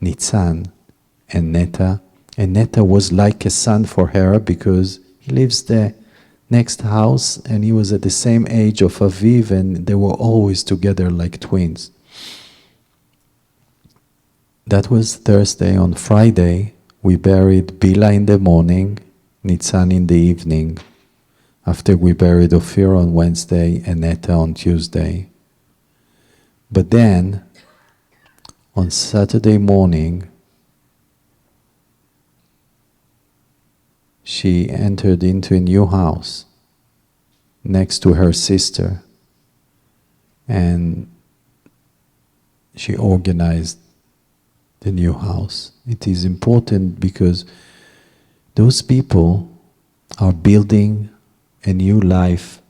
Nitzan, and Neta. And Neta was like a son for her because he lives the next house and he was at the same age of Aviv and they were always together like twins. That was Thursday. On Friday, we buried Bila in the morning, Nitzan in the evening, after we buried Ophir on Wednesday and Neta on Tuesday. But then, on Saturday morning, she entered into a new house next to her sister, and she organized the new house. It is important because those people are building a new life,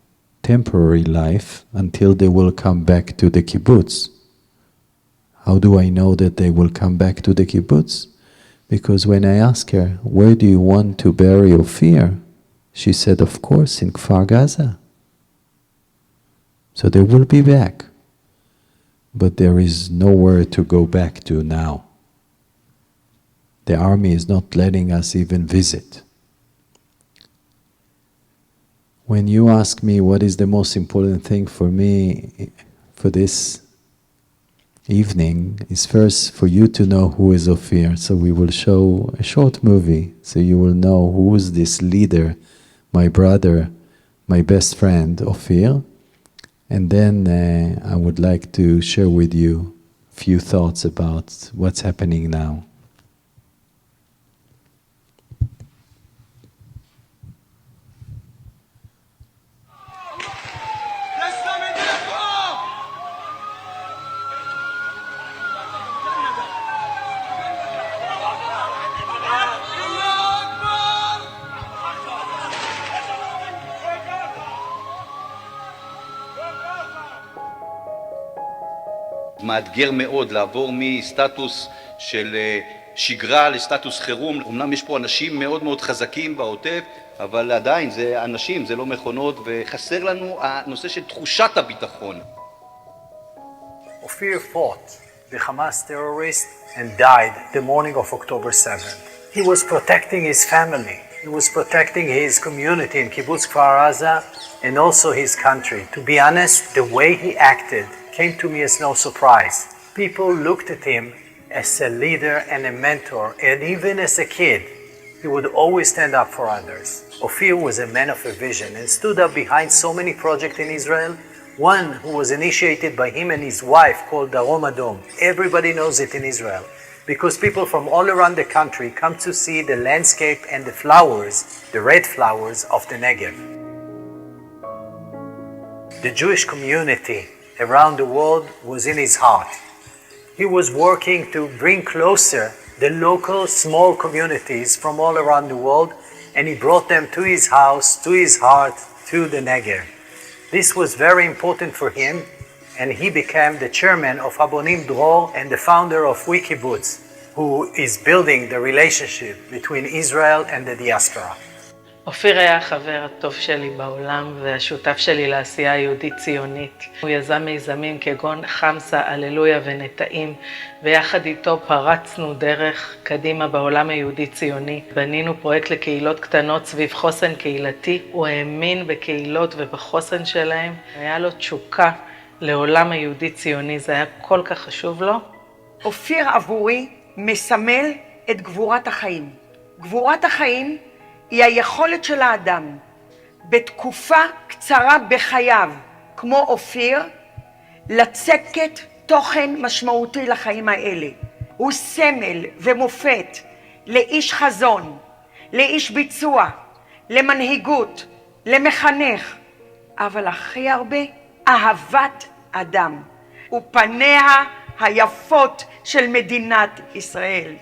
temporary life, until they will come back to the kibbutz. How do I know that they will come back to the kibbutz? Because when I asked her, where do you want to bury Ophir? She said, of course, in Kfar Gaza. So they will be back. But there is nowhere to go back to now. The army is not letting us even visit. When you ask me what is the most important thing for me for this evening, is first for you to know who is Ophir. So we will show a short movie so you will know who is this leader, my brother, my best friend, Ophir. And then I would like to share with you a few thoughts about what's happening now. מאתגר מאוד לעבור מסטטוס של שגרה לסטטוס חירום. אמנם יש פה אנשים מאוד מאוד חזקים בעוטף, אבל עדיין זה אנשים, זה לא מכונות, וחסר לנו הנושא של תחושת הביטחון. Ophir fought the Hamas terrorists and died the morning of October 7th. He was protecting his family. He was protecting his community in Kibbutz Kfar Aza and also his country. To be honest, the way he acted came to me as no surprise. People looked at him as a leader and a mentor, and even as a kid, he would always stand up for others. Ophir was a man of a vision and stood up behind so many projects in Israel. One who was initiated by him and his wife called Darom Adom. Everybody knows it in Israel because people from all around the country come to see the landscape and the flowers, the red flowers of the Negev. the Jewish community around the world was in his heart. He was working to bring closer the local small communities from all around the world, and he brought them to his house, to his heart, to the Negev. This was very important for him, and he became the chairman of Abonim Dror and the founder of Wikibutz, who is building the relationship between Israel and the diaspora. אופיר היה החבר הטוב שלי בעולם והשותף שלי לעשייה היהודית ציונית. הוא יזם מיזמים כגון חמסה, הללויה ונטעים, ויחד איתו פרצנו דרך קדימה בעולם היהודי ציוני. בנינו פרויקט לקהילות קטנות סביב חוסן קהילתי. הוא האמין בקהילות ובחוסן שלהם. היה לו תשוקה לעולם היהודי ציוני, זה היה כל כך חשוב לו. אופיר עבורי מסמל את גבורת החיים. גבורת החיים היא היכולת של האדם בתקופה קצרה בחייו, כמו אופיר, לצקת תוכן משמעותי לחיים האלה. הוא סמל ומופת לאיש חזון, לאיש ביצוע, למנהיגות, למחנך, אבל הכי הרבה אהבת אדם ופניה היפות של מדינת ישראל.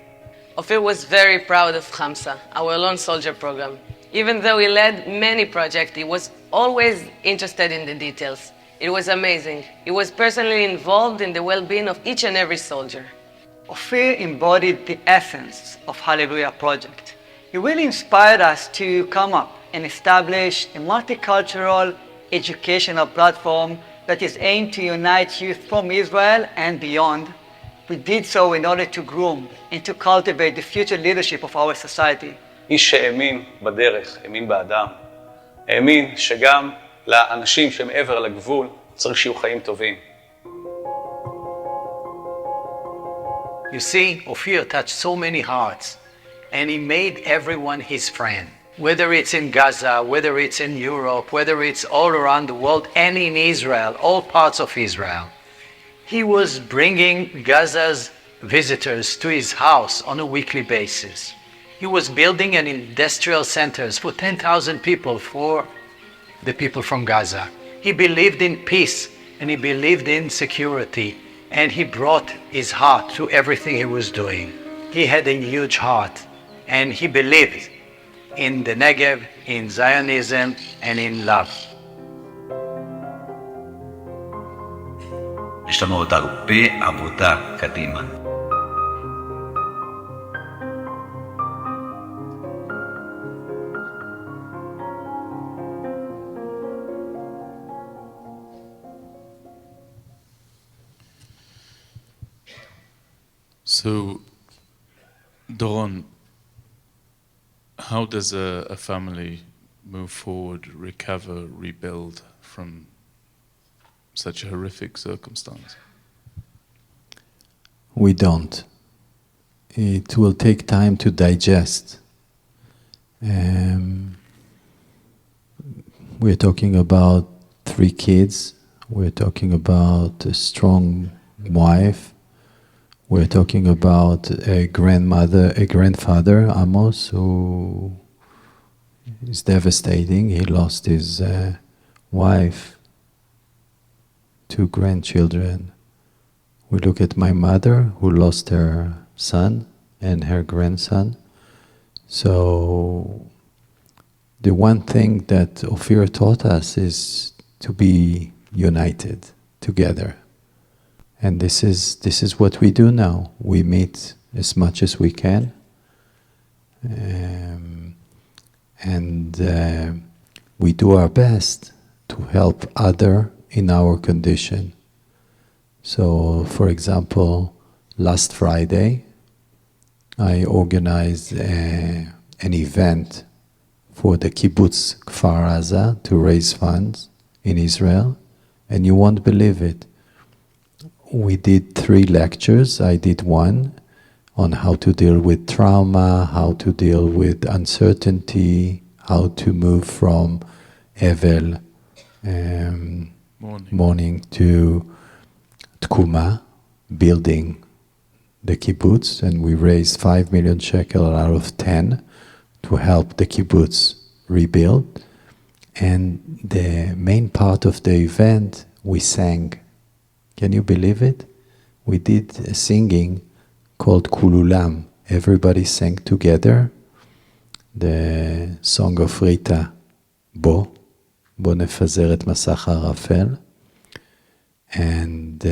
Ophir was very proud of Hamsa, our lone soldier program. Even though he led many projects, he was always interested in the details. It was amazing. He was personally involved in the well-being of each and every soldier. Ophir embodied the essence of Hallelujah Project. He really inspired us to come up and establish a multicultural educational platform that is aimed to unite youth from Israel and beyond. We did so in order to groom and to cultivate the future leadership of our society. איש שהאמין בדרך, האמין באדם, האמין שגם לאנשים שמעבר לגבול צריך שיהיו חיים טובים. You see, Ophir touched so many hearts, and he made everyone his friend. Whether it's in Gaza, whether it's in Europe, whether it's all around the world, and in Israel, all parts of Israel. He was bringing Gaza's visitors to his house on a weekly basis. He was building an industrial centers for 10,000 people for the people from Gaza. He believed in peace and he believed in security, and he brought his heart to everything he was doing. He had a huge heart and he believed in the Negev, in Zionism, and in love. יש לנו עוד הרבה עבודה קדימה. So, Doron, how does a family move forward, recover, rebuild from such a horrific circumstance? We don't. It will take time to digest. We're talking about 3 kids. We're talking about a strong wife. We're talking about a grandfather, Amos, who is devastating. He lost his wife, 2 grandchildren. We look at my mother, who lost her son and her grandson. So the one thing that Ophir taught us is to be united together. And this is what we do now. We meet as much as we can. And we do our best to help other in our condition. So, for example, last Friday, I organized an event for the kibbutz Kfar Aza to raise funds in Israel, and you won't believe it. We did 3 lectures. I did one on how to deal with trauma, how to deal with uncertainty, how to move from Evel, mourning to Tkuma, building the kibbutz, and we raised 5 million shekel out of 10 to help the kibbutz rebuild. And the main part of the event, we sang. Can you believe it? We did a singing called Kululam. Everybody sang together the song of Rita, בוא נפזר את מסך הערפל. And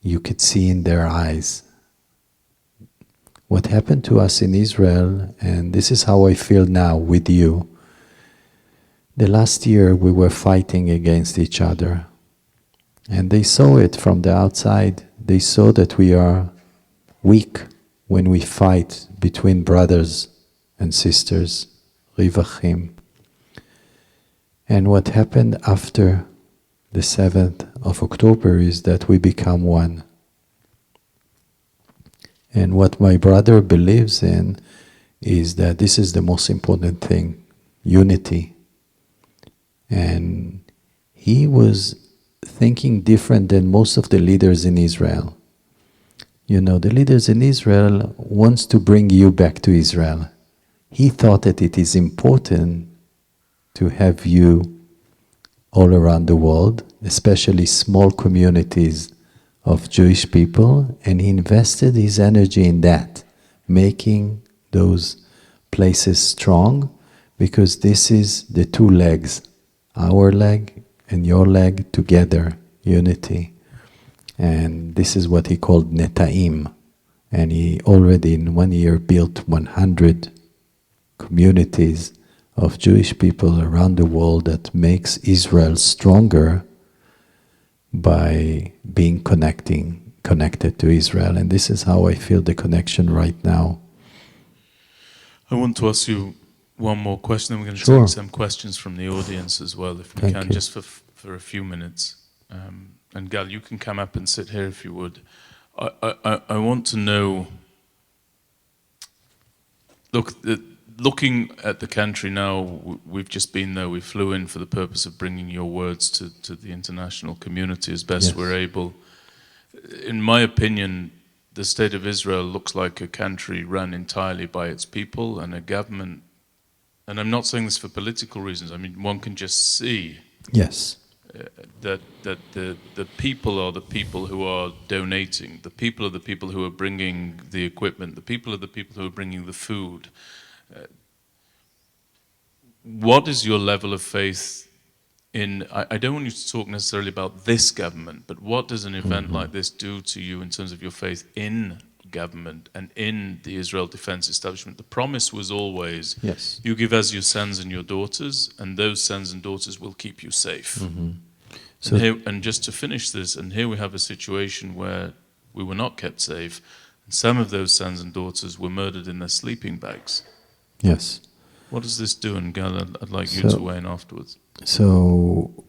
you could see in their eyes what happened to us in Israel, and this is how I feel now with you. The last year we were fighting against each other, and they saw it from the outside. They saw that we are weak when we fight between brothers and sisters, rivachim. And what happened after the 7th of October is that we become one. And what my brother believes in is that this is the most important thing, unity. And he was thinking different than most of the leaders in Israel. You know, the leaders in Israel wants to bring you back to Israel. He thought that it is important to have you all around the world, especially small communities of Jewish people, and he invested his energy in that, making those places strong, because this is the two legs, our leg and your leg together, unity. And this is what he called Netaim. And he already in 1 year built 100 communities of Jewish people around the world that makes Israel stronger by being connected to Israel. And this is how I feel the connection right now. I want to ask you one more question, then we're going to Sure. take some questions from the audience as well, if we Thank can, you. just for a few minutes. And Gal, you can come up and sit here if you would. I want to know, looking at the country now, we've just been there, we flew in for the purpose of bringing your words to the international community as best Yes. we're able. In my opinion, the state of Israel looks like a country run entirely by its people and a government, and I'm not saying this for political reasons, I mean, one can just see Yes. that the people are the people who are donating, the people are the people who are bringing the equipment, the people are the people who are bringing the food. What is your level of faith in, I don't want you to talk necessarily about this government, but what does an event like this do to you in terms of your faith in government and in the Israel Defense Establishment? The promise was always, Yes. you give us your sons and your daughters, and those sons and daughters will keep you safe. So And just to finish this, and here we have a situation where we were not kept safe, and some of those sons and daughters were murdered in their sleeping bags. yes. What does this do? And Gal, I'd like you So- to weigh in afterwards. So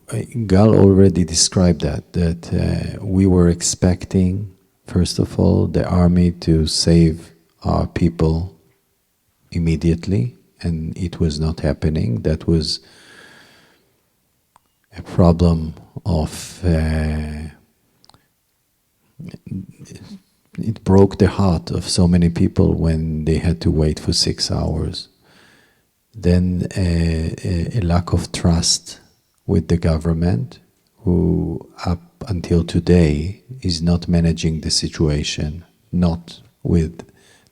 Gal already described that we were expecting, first of all, the army to save our people immediately, and it was not happening. That was a problem of, it broke the heart of so many people when they had to wait for 6 hours. Then a lack of trust with the government, who up until today is not managing the situation, not with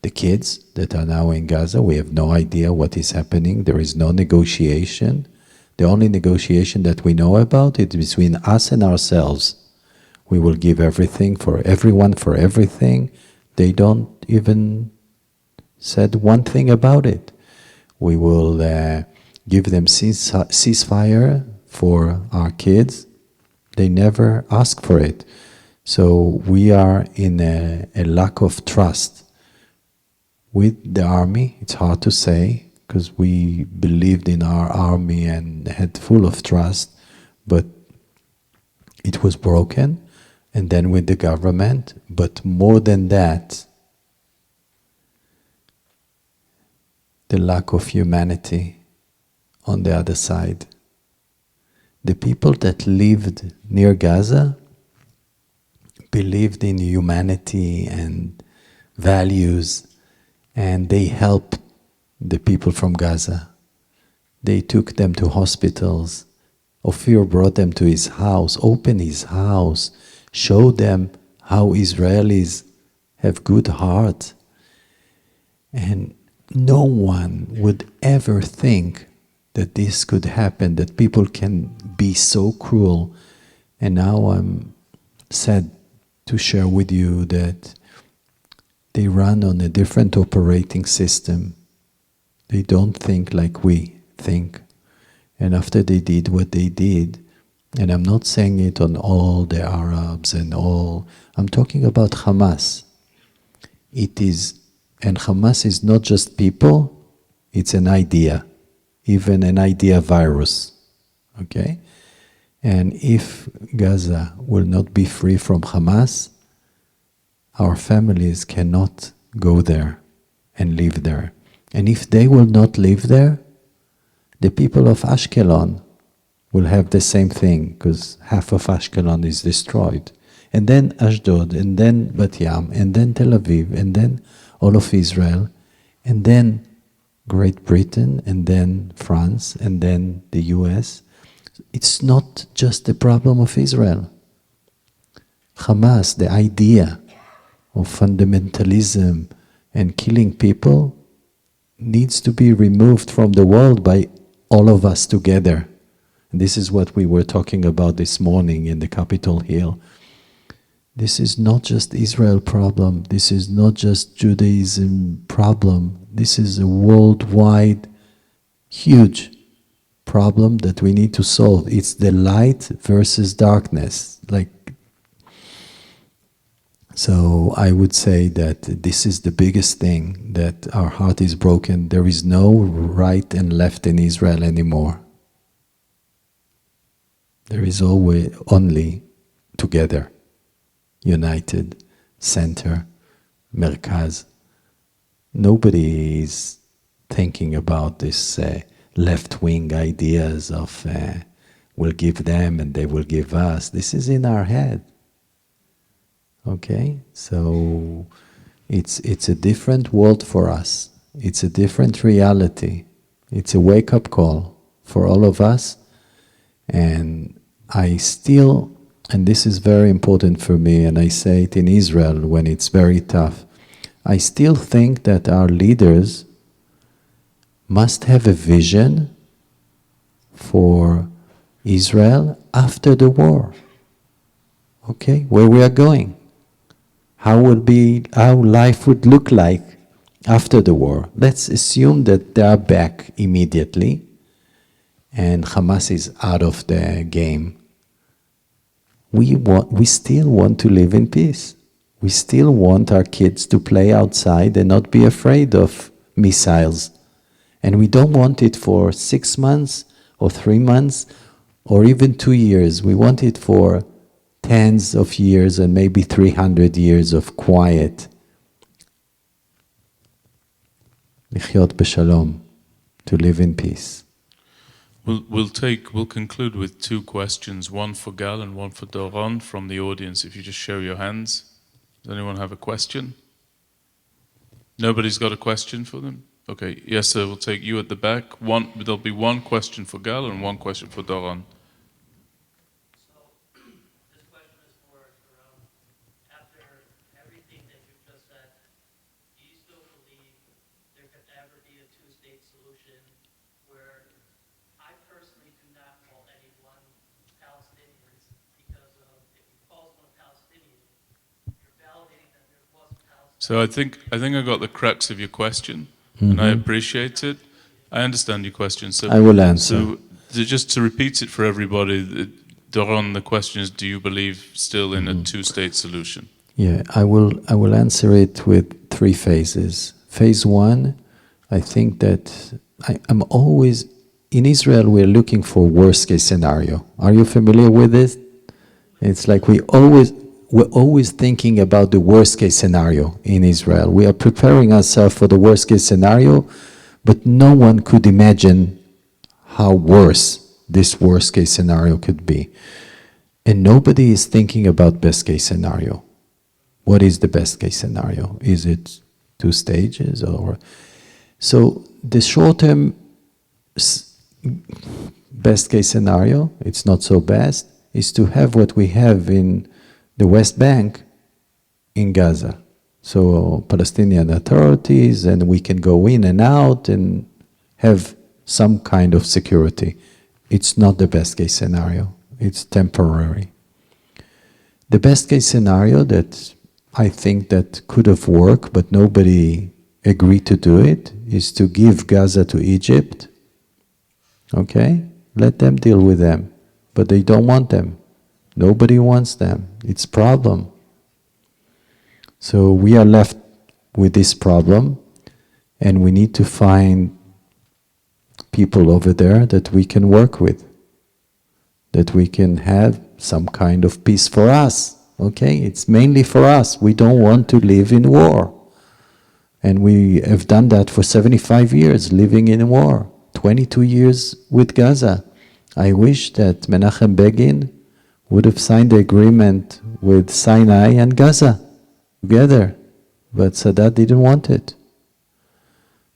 the kids that are now in Gaza. We have no idea what is happening. There is no negotiation. The only negotiation that we know about is between us and ourselves. We will give everything for everyone for everything. They don't even said one thing about it. We will give them ceasefire for our kids. They never ask for it. So we are in a lack of trust with the army. It's hard to say because we believed in our army and had full of trust, but it was broken. And then with the government, but more than that, the lack of humanity on the other side. The people that lived near Gaza believed in humanity and values, and they helped the people from Gaza. They took them to hospitals. Ophir brought them to his house, opened his house, showed them how Israelis have good heart. And no one would ever think that this could happen, that people can be so cruel. And now I'm sad to share with you that they run on a different operating system. They don't think like we think. And after they did what they did, and I'm not saying it on all the Arabs and all, I'm talking about Hamas. It is, and Hamas is not just people, it's an idea, even an idea virus, okay? And if Gaza will not be free from Hamas, our families cannot go there and live there. And if they will not live there, the people of Ashkelon will have the same thing, because half of Ashkelon is destroyed. And then Ashdod, and then Bat Yam, and then Tel Aviv, and then all of Israel, and then Great Britain, and then France, and then the US. It's not just the problem of Israel. Hamas, the idea of fundamentalism and killing people, needs to be removed from the world by all of us together. And this is what we were talking about this morning in the Capitol Hill. This is not just Israel problem. This is not just Judaism problem. This is a worldwide, huge problem that we need to solve. It's the light versus darkness. So I would say that this is the biggest thing, that our heart is broken. There is no right and left in Israel anymore. There is always only together, united, center, merkaz. Nobody is thinking about this left-wing ideas of we'll give them and they will give us. This is in our head. Okay, so it's a different world for us. It's a different reality. It's a wake-up call for all of us. And I still, and this is very important for me, and I say it in Israel when it's very tough, I still think that our leaders must have a vision for Israel after the war. Okay, where we are going. How life would look like after the war. Let's assume that they are back immediately and Hamas is out of the game. We still want to live in peace. We still want our kids to play outside and not be afraid of missiles. And we don't want it for 6 months or 3 months or even 2 years. We want it for tens of years and maybe 300 years of quiet. Lichyot b'shalom, to live in peace. We'll conclude with 2 questions, one for Gal and one for Doron from the audience. If you just show your hands. Does anyone have a question? Nobody's got a question for them? Okay, yes sir, we'll take you at the back. There'll be 1 question for Gal and 1 question for Doron. So I think I got the crux of your question, and I appreciate it. I understand your question. So I will answer. So just to repeat it for everybody, Doron, the question is: do you believe still in a 2-state solution? Yeah, I will answer it with 3 phases. Phase 1, I think that I'm always in Israel. We're looking for worst case scenario. Are you familiar with this? It's like we're always thinking about the worst case scenario in Israel. We are preparing ourselves for the worst case scenario, but no one could imagine how worse this worst case scenario could be. And nobody is thinking about best case scenario. What is the best case scenario? Is it 2 stages or? So the short term best case scenario, it's not so best, is to have what we have in the West Bank in Gaza. So Palestinian authorities, and we can go in and out and have some kind of security. It's not the best case scenario. It's temporary. The best case scenario that I think that could have worked, but nobody agreed to do it, is to give Gaza to Egypt. Okay? Let them deal with them. But they don't want them. Nobody wants them. It's a problem. So we are left with this problem, and we need to find people over there that we can work with, that we can have some kind of peace for us. Okay? It's mainly for us. We don't want to live in war. And we have done that for 75 years, living in war. 22 years with Gaza. I wish that Menachem Begin would have signed the agreement with Sinai and Gaza together. But Sadat didn't want it.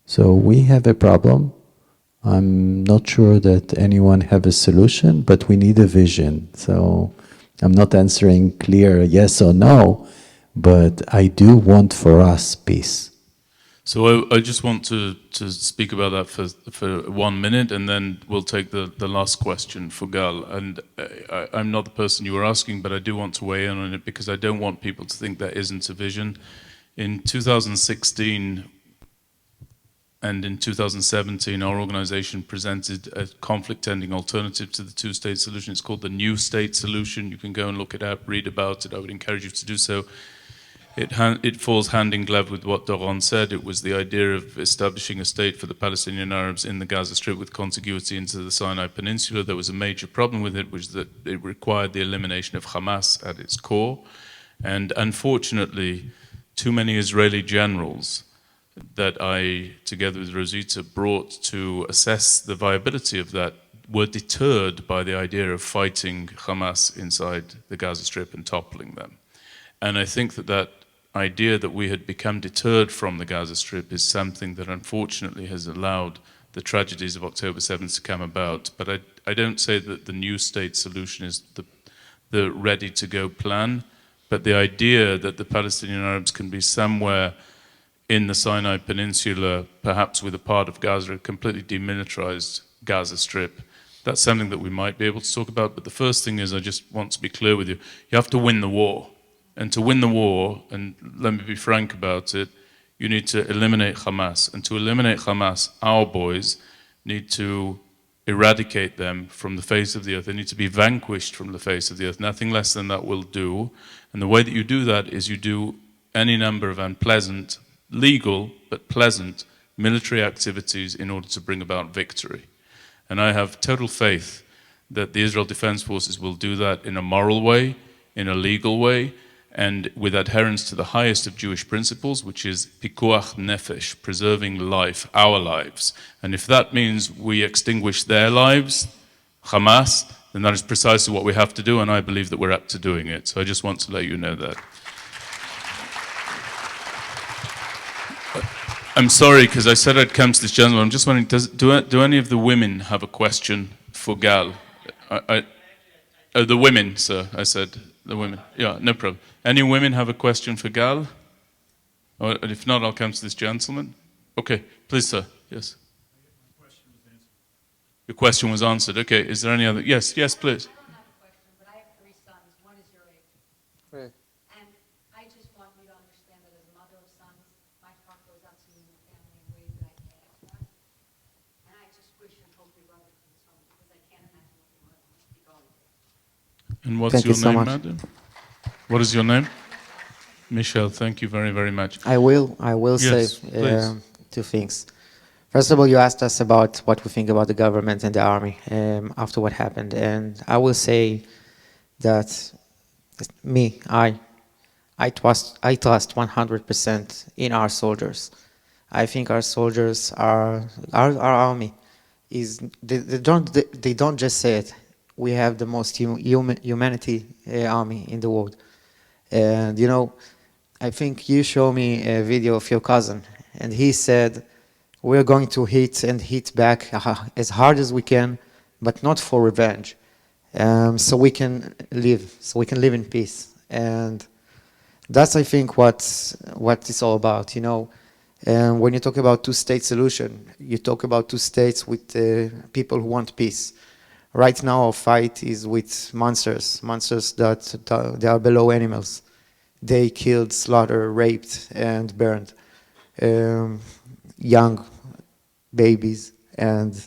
So we have a problem. I'm not sure that anyone have a solution, but we need a vision. So I'm not answering clear yes or no, but I do want for us peace. So I just want to speak about that for 1 minute, and then we'll take the last question for Gal. And I'm not the person you were asking, but I do want to weigh in on it because I don't want people to think there isn't a vision. In 2016 and in 2017, our organization presented a conflict-ending alternative to the two-state solution. It's called the New State Solution. You can go and look it up, read about it. I would encourage you to do so. It falls hand in glove with what Doron said. It was the idea of establishing a state for the Palestinian Arabs in the Gaza Strip with contiguity into the Sinai Peninsula. There was a major problem with it, which is that it required the elimination of Hamas at its core. And unfortunately, too many Israeli generals that I, together with Rosita, brought to assess the viability of that were deterred by the idea of fighting Hamas inside the Gaza Strip and toppling them. And I think that idea that we had become deterred from the Gaza Strip is something that unfortunately has allowed the tragedies of October 7th to come about. But I don't say that the new state solution is the ready-to-go plan, but the idea that the Palestinian Arabs can be somewhere in the Sinai Peninsula, perhaps with a part of Gaza, a completely demilitarized Gaza Strip, that's something that we might be able to talk about. But the first thing is, I just want to be clear with you, you have to win the war. And to win the war, and let me be frank about it, you need to eliminate Hamas. And to eliminate Hamas, our boys need to eradicate them from the face of the earth. They need to be vanquished from the face of the earth. Nothing less than that will do. And the way that you do that is you do any number of unpleasant, legal but pleasant military activities in order to bring about victory. And I have total faith that the Israel Defense Forces will do that in a moral way, in a legal way, and with adherence to the highest of Jewish principles, which is pikuach nefesh, preserving life, our lives. And if that means we extinguish their lives, Hamas, then that is precisely what we have to do, and I believe that we're up to doing it. So I just want to let you know that. I'm sorry, because I said I'd come to this gentleman. I'm just wondering, do any of the women have a question for Gal? The women, sir, I said. The women. Yeah, no problem. Any women have a question for Gal? Or if not, I'll come to this gentleman. Okay, please, sir. Yes. Your question was answered. Okay, is there any other? Yes, yes, please. I don't have a question, but I have 3 sons. One is your age. Right. And I just want you to understand that as a mother of sons, my heart goes out to you and your family in ways that I can't express. And I just wish and hope your brother comes home because I can't imagine what your mother must be going through. And what's your name, madam? What is your name? Michelle, thank you very, very much. I will Yes, say 2 things. First of all, you asked us about what we think about the government and the army after what happened. And I will say that I trust 100% in our soldiers. I think our soldiers our army they don't just say it. We have the most humanity army in the world. And you know, I think you showed me a video of your cousin, and he said We're going to hit and hit back as hard as we can, but not for revenge. So we can live in peace. And that's, I think, what it's all about, you know. And when you talk about two-state solution, you talk about two states with people who want peace. Right now, our fight is with monsters that they are below animals. They killed, slaughtered, raped, and burned young babies and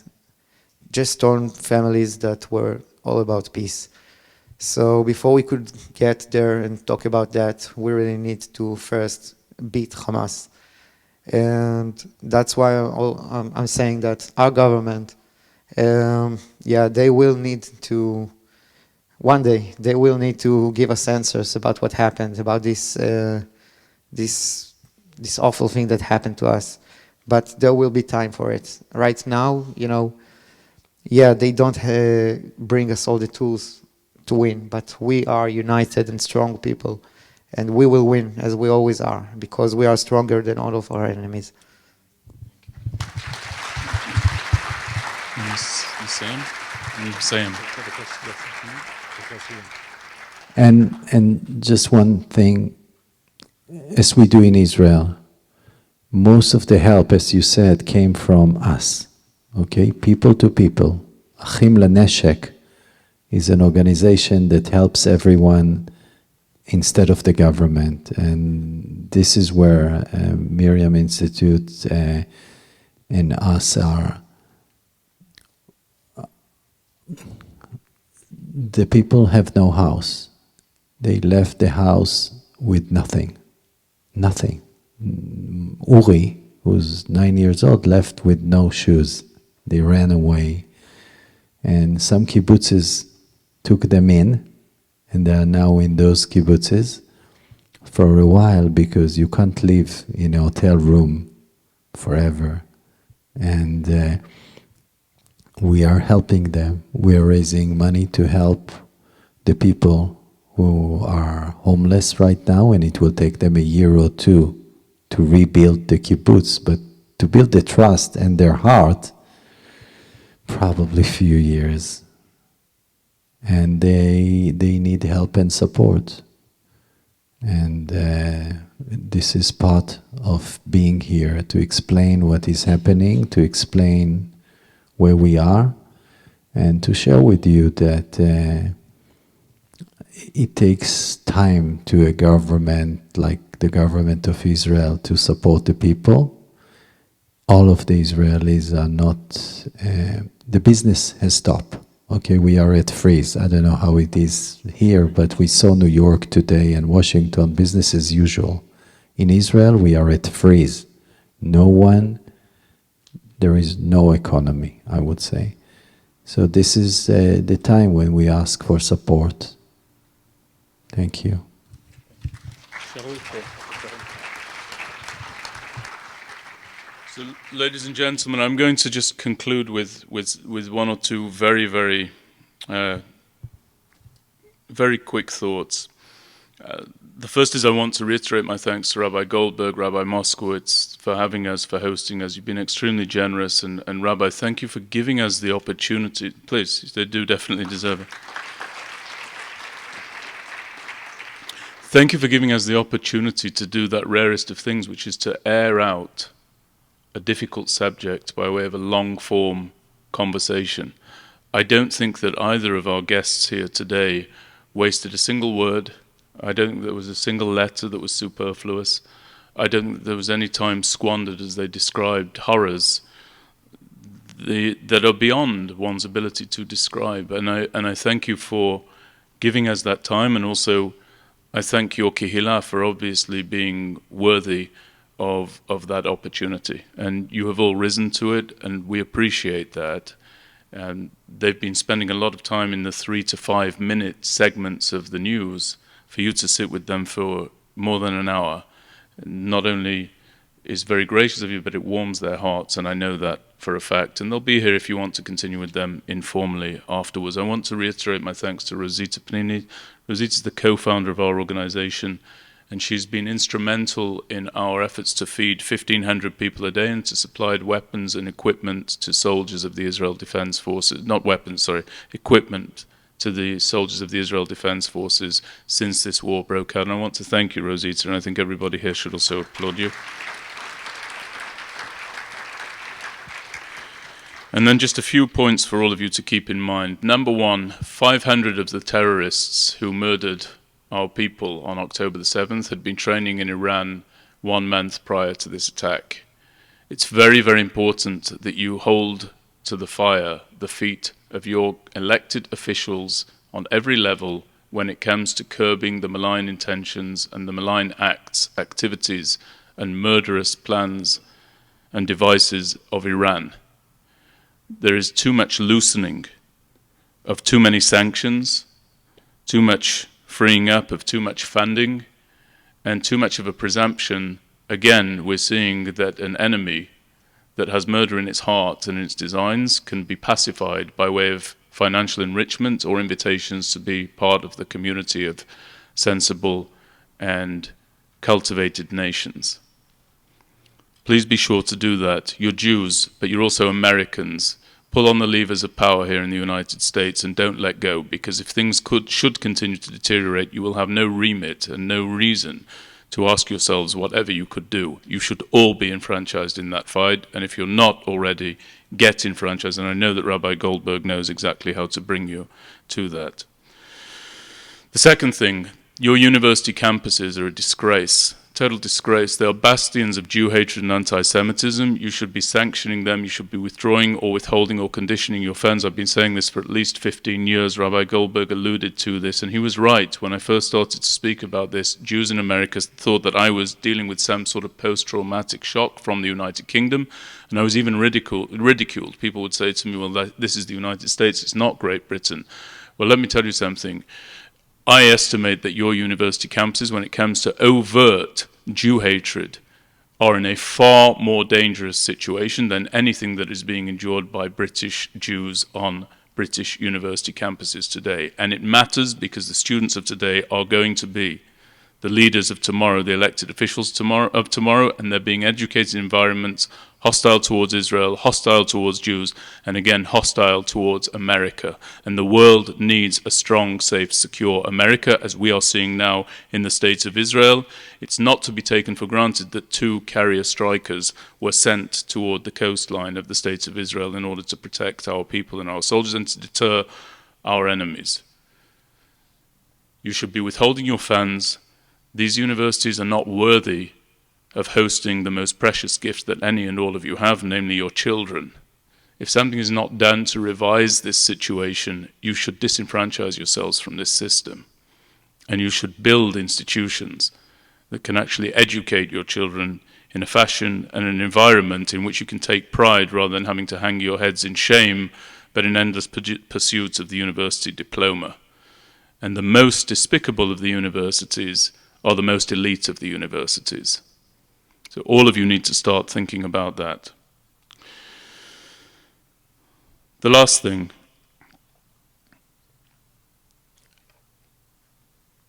just torn families that were all about peace. So before we could get there and talk about that, we really need to first beat Hamas. And that's why I'm saying that our government, they will need to, one day, they will need to give us answers about what happened, about this awful thing that happened to us. But there will be time for it. Right now, you know, they don't bring us all the tools to win, but we are united and strong people, and we will win, as we always are, because we are stronger than all of our enemies. And just one thing, as we do in Israel, most of the help, as you said, came from us, okay? People to people. Achim LaNeshek is an organization that helps everyone instead of the government. And this is where Miriam Institute and us are. The people have no house. They left the house with nothing. Nothing. Uri, who's 9 years old, left with no shoes. They ran away. And some kibbutzes took them in, and they are now in those kibbutzes for a while, because you can't live in a hotel room forever. And we are helping them. We are raising money to help the people who are homeless right now, and it will take them a year or two to rebuild the kibbutz, but to build the trust and their heart, probably a few years. And they need help and support. And this is part of being here, to explain what is happening, to explain where we are, and to share with you that it takes time to a government like the government of Israel to support the people. All of the Israelis are not, the business has stopped. Okay, we are at freeze. I don't know how it is here, but we saw New York today and Washington, business as usual. In Israel, we are at freeze. There is no economy, I would say. So this is the time when we ask for support. Thank you. So, ladies and gentlemen, I'm going to just conclude with one or two very, very, very quick thoughts. The first is I want to reiterate my thanks to Rabbi Goldberg, Rabbi Moskowitz for having us, for hosting us. You've been extremely generous, and Rabbi, thank you for giving us the opportunity. Please, they do definitely deserve it. Thank you for giving us the opportunity to do that rarest of things, which is to air out a difficult subject by way of a long-form conversation. I don't think that either of our guests here today wasted a single word. I don't think there was a single letter that was superfluous. I don't think there was any time squandered as they described horrors that are beyond one's ability to describe. And I thank you for giving us that time, and also I thank your Kehillah for obviously being worthy of that opportunity. And you have all risen to it, and we appreciate that. And they've been spending a lot of time in the 3 to 5 minute segments of the news. For you to sit with them for more than an hour not only is very gracious of you, but it warms their hearts, and I know that for a fact. And they'll be here if you want to continue with them informally afterwards. I want to reiterate my thanks to Rosita Pnini. Rosita is the co-founder of our organization, and she's been instrumental in our efforts to feed 1,500 people a day and to supply weapons and equipment to soldiers of the Israel Defense Forces, not weapons, sorry, equipment to the soldiers of the Israel Defense Forces since this war broke out. And I want to thank you, Rosita, and I think everybody here should also applaud you. And then just a few points for all of you to keep in mind. Number one, 500 of the terrorists who murdered our people on October the 7th had been training in Iran 1 month prior to this attack. It's very, very important that you hold to the fire the feet of your elected officials on every level when it comes to curbing the malign intentions and the malign acts, activities, and murderous plans and devices of Iran. There is too much loosening of too many sanctions, too much freeing up of too much funding, and too much of a presumption. Again, we're seeing that an enemy that has murder in its heart and in its designs can be pacified by way of financial enrichment or invitations to be part of the community of sensible and cultivated nations. Please be sure to do that. You're Jews, but you're also Americans. Pull on the levers of power here in the United States and don't let go, because if things should continue to deteriorate, you will have no remit and no reason to ask yourselves whatever you could do. You should all be enfranchised in that fight, and if you're not already, get enfranchised. And I know that Rabbi Goldberg knows exactly how to bring you to that. The second thing, your university campuses are a disgrace. Total disgrace. They are bastions of Jew hatred and anti-Semitism. You should be sanctioning them. You should be withdrawing or withholding or conditioning your funds. I've been saying this for at least 15 years. Rabbi Goldberg alluded to this, and he was right. When I first started to speak about this, Jews in America thought that I was dealing with some sort of post-traumatic shock from the United Kingdom, and I was even ridiculed. People would say to me, well, this is the United States, it's not Great Britain. Well, let me tell you something. I estimate that your university campuses, when it comes to overt Jew hatred, are in a far more dangerous situation than anything that is being endured by British Jews on British university campuses today. And it matters because the students of today are going to be the leaders of tomorrow, the elected officials of tomorrow, and they're being educated in environments hostile towards Israel, hostile towards Jews, and again, hostile towards America. And the world needs a strong, safe, secure America, as we are seeing now in the States of Israel. It's not to be taken for granted that 2 carrier strikers were sent toward the coastline of the States of Israel in order to protect our people and our soldiers and to deter our enemies. You should be withholding your funds. These universities are not worthy of hosting the most precious gift that any and all of you have, namely your children. If something is not done to revise this situation, you should disenfranchise yourselves from this system. And you should build institutions that can actually educate your children in a fashion and an environment in which you can take pride rather than having to hang your heads in shame, but in endless pursuits of the university diploma. And the most despicable of the universities are the most elite of the universities. So all of you need to start thinking about that. The last thing.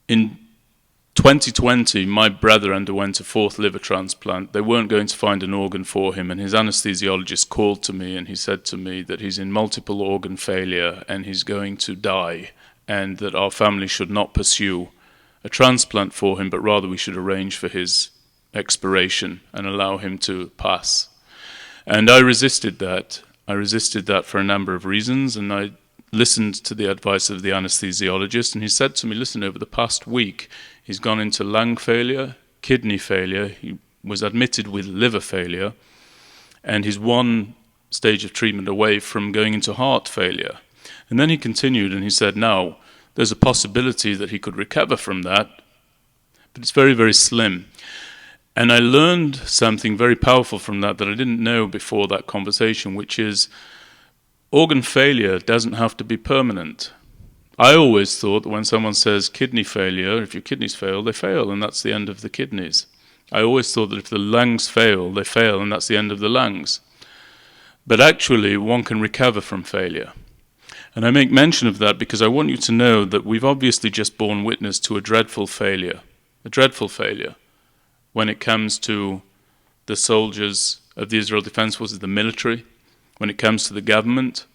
In 2020, my brother underwent a 4th liver transplant. They weren't going to find an organ for him, and his anesthesiologist called to me and he said to me that he's in multiple organ failure and he's going to die, and that our family should not pursue a transplant for him, but rather we should arrange for his expiration and allow him to pass. And I resisted that. I resisted that for a number of reasons, and I listened to the advice of the anesthesiologist, and he said to me, listen, over the past week, he's gone into lung failure, kidney failure, he was admitted with liver failure, and he's 1 stage of treatment away from going into heart failure. And then he continued and he said, now, there's a possibility that he could recover from that, but it's very, very slim. And I learned something very powerful from that I didn't know before that conversation, which is organ failure doesn't have to be permanent. I always thought that when someone says kidney failure, if your kidneys fail, they fail, and that's the end of the kidneys. I always thought that if the lungs fail, they fail, and that's the end of the lungs. But actually, one can recover from failure. And I make mention of that because I want you to know that we've obviously just borne witness to a dreadful failure. a dreadful failure when it comes to the soldiers of the Israel Defense Forces, the military, when it comes to the government.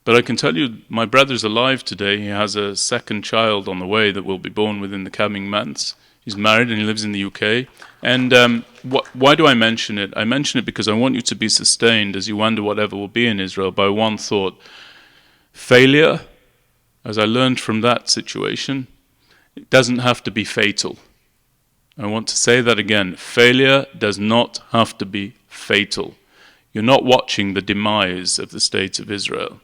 But I can tell you, my brother's alive today. He has a second child on the way that will be born within the coming months. He's married and he lives in the UK. And why do I mention it? I mention it because I want you to be sustained as you wonder whatever will be in Israel by one thought. Failure, as I learned from that situation, it doesn't have to be fatal. I want to say that again. Failure does not have to be fatal. You're not watching the demise of the state of Israel.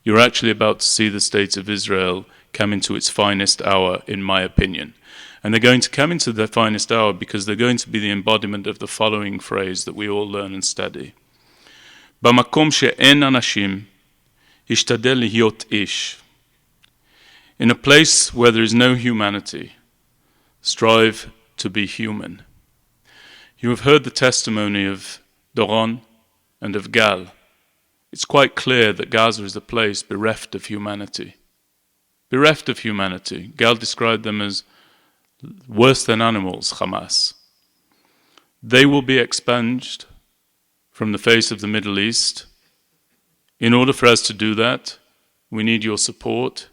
You're actually about to see the state of Israel come into its finest hour, in my opinion. And they're going to come into their finest hour because they're going to be the embodiment of the following phrase that we all learn and study. Bamakom she'en anashim, hishtadel lihyot ish. In a place where there is no humanity, strive to be human. You have heard the testimony of Doron and of Gal. It's quite clear that Gaza is a place bereft of humanity. Bereft of humanity. Gal described them as worse than animals, Hamas. They will be expunged from the face of the Middle East. In order for us to do that, we need your support.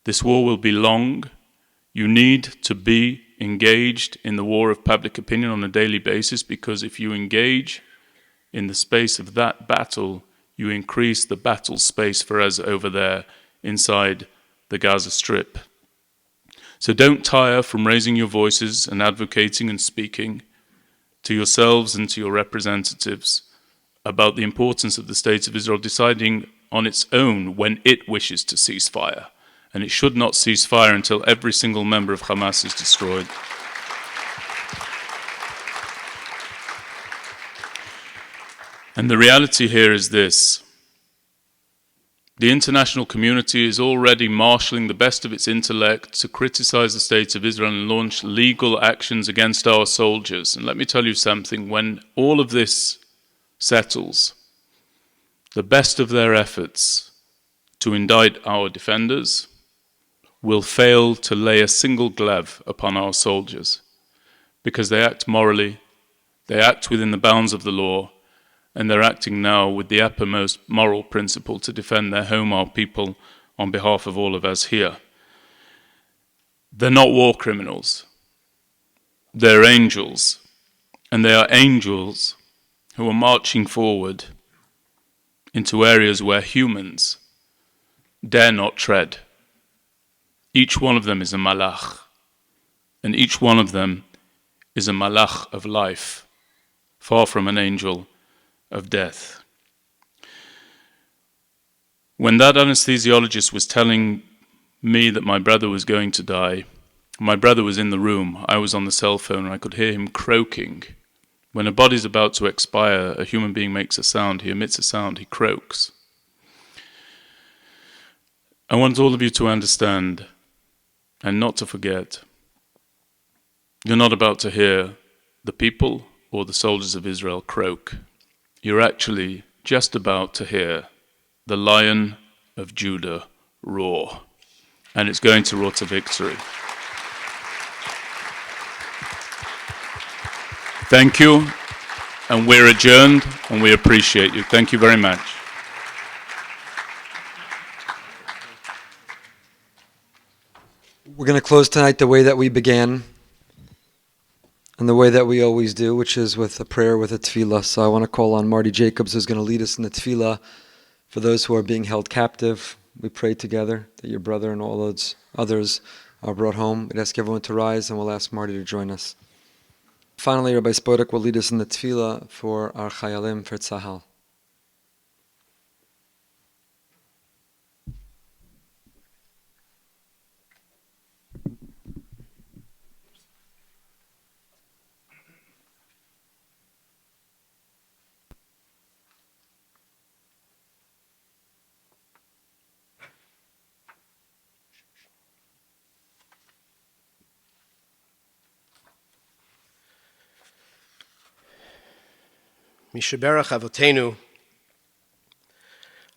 This war will be long. You need to be engaged in the war of public opinion on a daily basis, because if you engage in the space of that battle, you increase the battle space for us over there inside the Gaza Strip. So don't tire from raising your voices and advocating and speaking to yourselves and to your representatives about the importance of the state of Israel deciding on its own when it wishes to cease fire. And it should not cease fire until every single member of Hamas is destroyed. And the reality here is this. The international community is already marshalling the best of its intellect to criticize the state of Israel and launch legal actions against our soldiers. And let me tell you something, when all of this settles, the best of their efforts to indict our defenders will fail to lay a single glove upon our soldiers, because they act morally, they act within the bounds of the law, and they're acting now with the uppermost moral principle to defend their home, our people, on behalf of all of us here. They're not war criminals. They're angels. And they are angels who are marching forward into areas where humans dare not tread. Each one of them is a malach. And each one of them is a malach of life, far from an angel of death. When that anesthesiologist was telling me that my brother was going to die, my brother was in the room, I was on the cell phone, and I could hear him croaking. When a body's about to expire, a human being makes a sound, he emits a sound, he croaks. I want all of you to understand and not to forget, you're not about to hear the people or the soldiers of Israel croak. You're actually just about to hear the Lion of Judah roar. And it's going to roar to victory. Thank you. And we're adjourned, and we appreciate you. Thank you very much. We're going to close tonight the way that we began, and the way that we always do, which is with a prayer, with a tefillah. So I want to call on Marty Jacobs, who's going to lead us in the tefillah for those who are being held captive. We pray together that your brother and all those others are brought home. We'd ask everyone to rise, and we'll ask Marty to join us. Finally, Rabbi Spodek will lead us in the tefillah for our chayalim, for Tzahal. משברך אבותינו,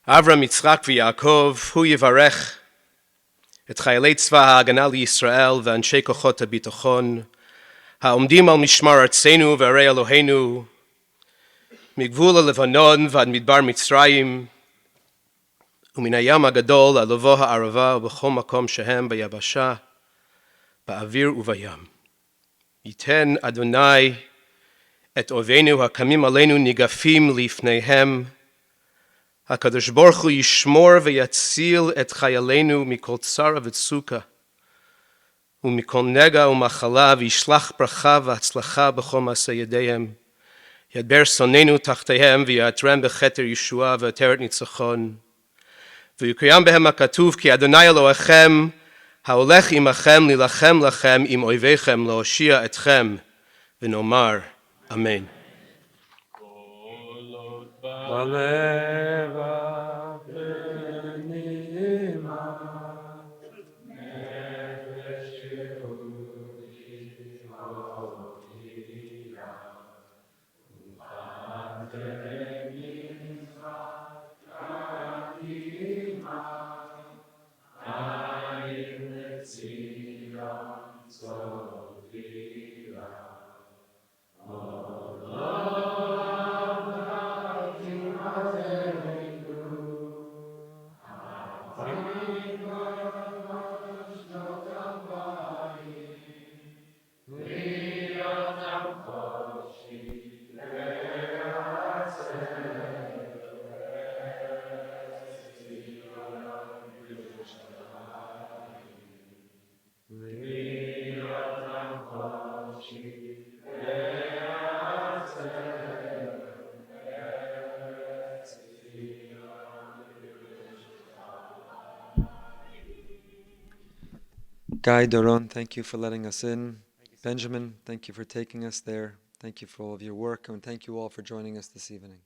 אברהם, יצחק ויעקב, הוא יברך, את חיילי צבא ההגנה לישראל ואנשי כוחות הביטחון, העומדים על משמר ארצנו וערי אלוהינו, מגבול הלבנון ועד מדבר מצרים, ומן הים הגדול עד לבוא הערבה ובכל מקום שהם ביבשה, באוויר ובים. ייתן אדוני את אויבינו הקמים עלינו ניגפים לפניהם. הקדוש ברוך הוא ישמור ויציל את חיילינו מכל צרה וצוקה, ומכל נגע ומחלה, וישלח ברכה והצלחה בכל מעשה ידיהם. ידבר שונאינו תחתיהם, ויעטרם בכתר ישועה ועטרת ניצחון. ויקוים בהם הכתוב, כי אדוני אלוהיכם, ההולך עמכם להילחם לכם עם אויביכם, להושיע אתכם, ונאמר אמן. Guy Doron, thank you for letting us in. Benjamin, thank you for taking us there. Thank you for all of your work, and thank you all for joining us this evening.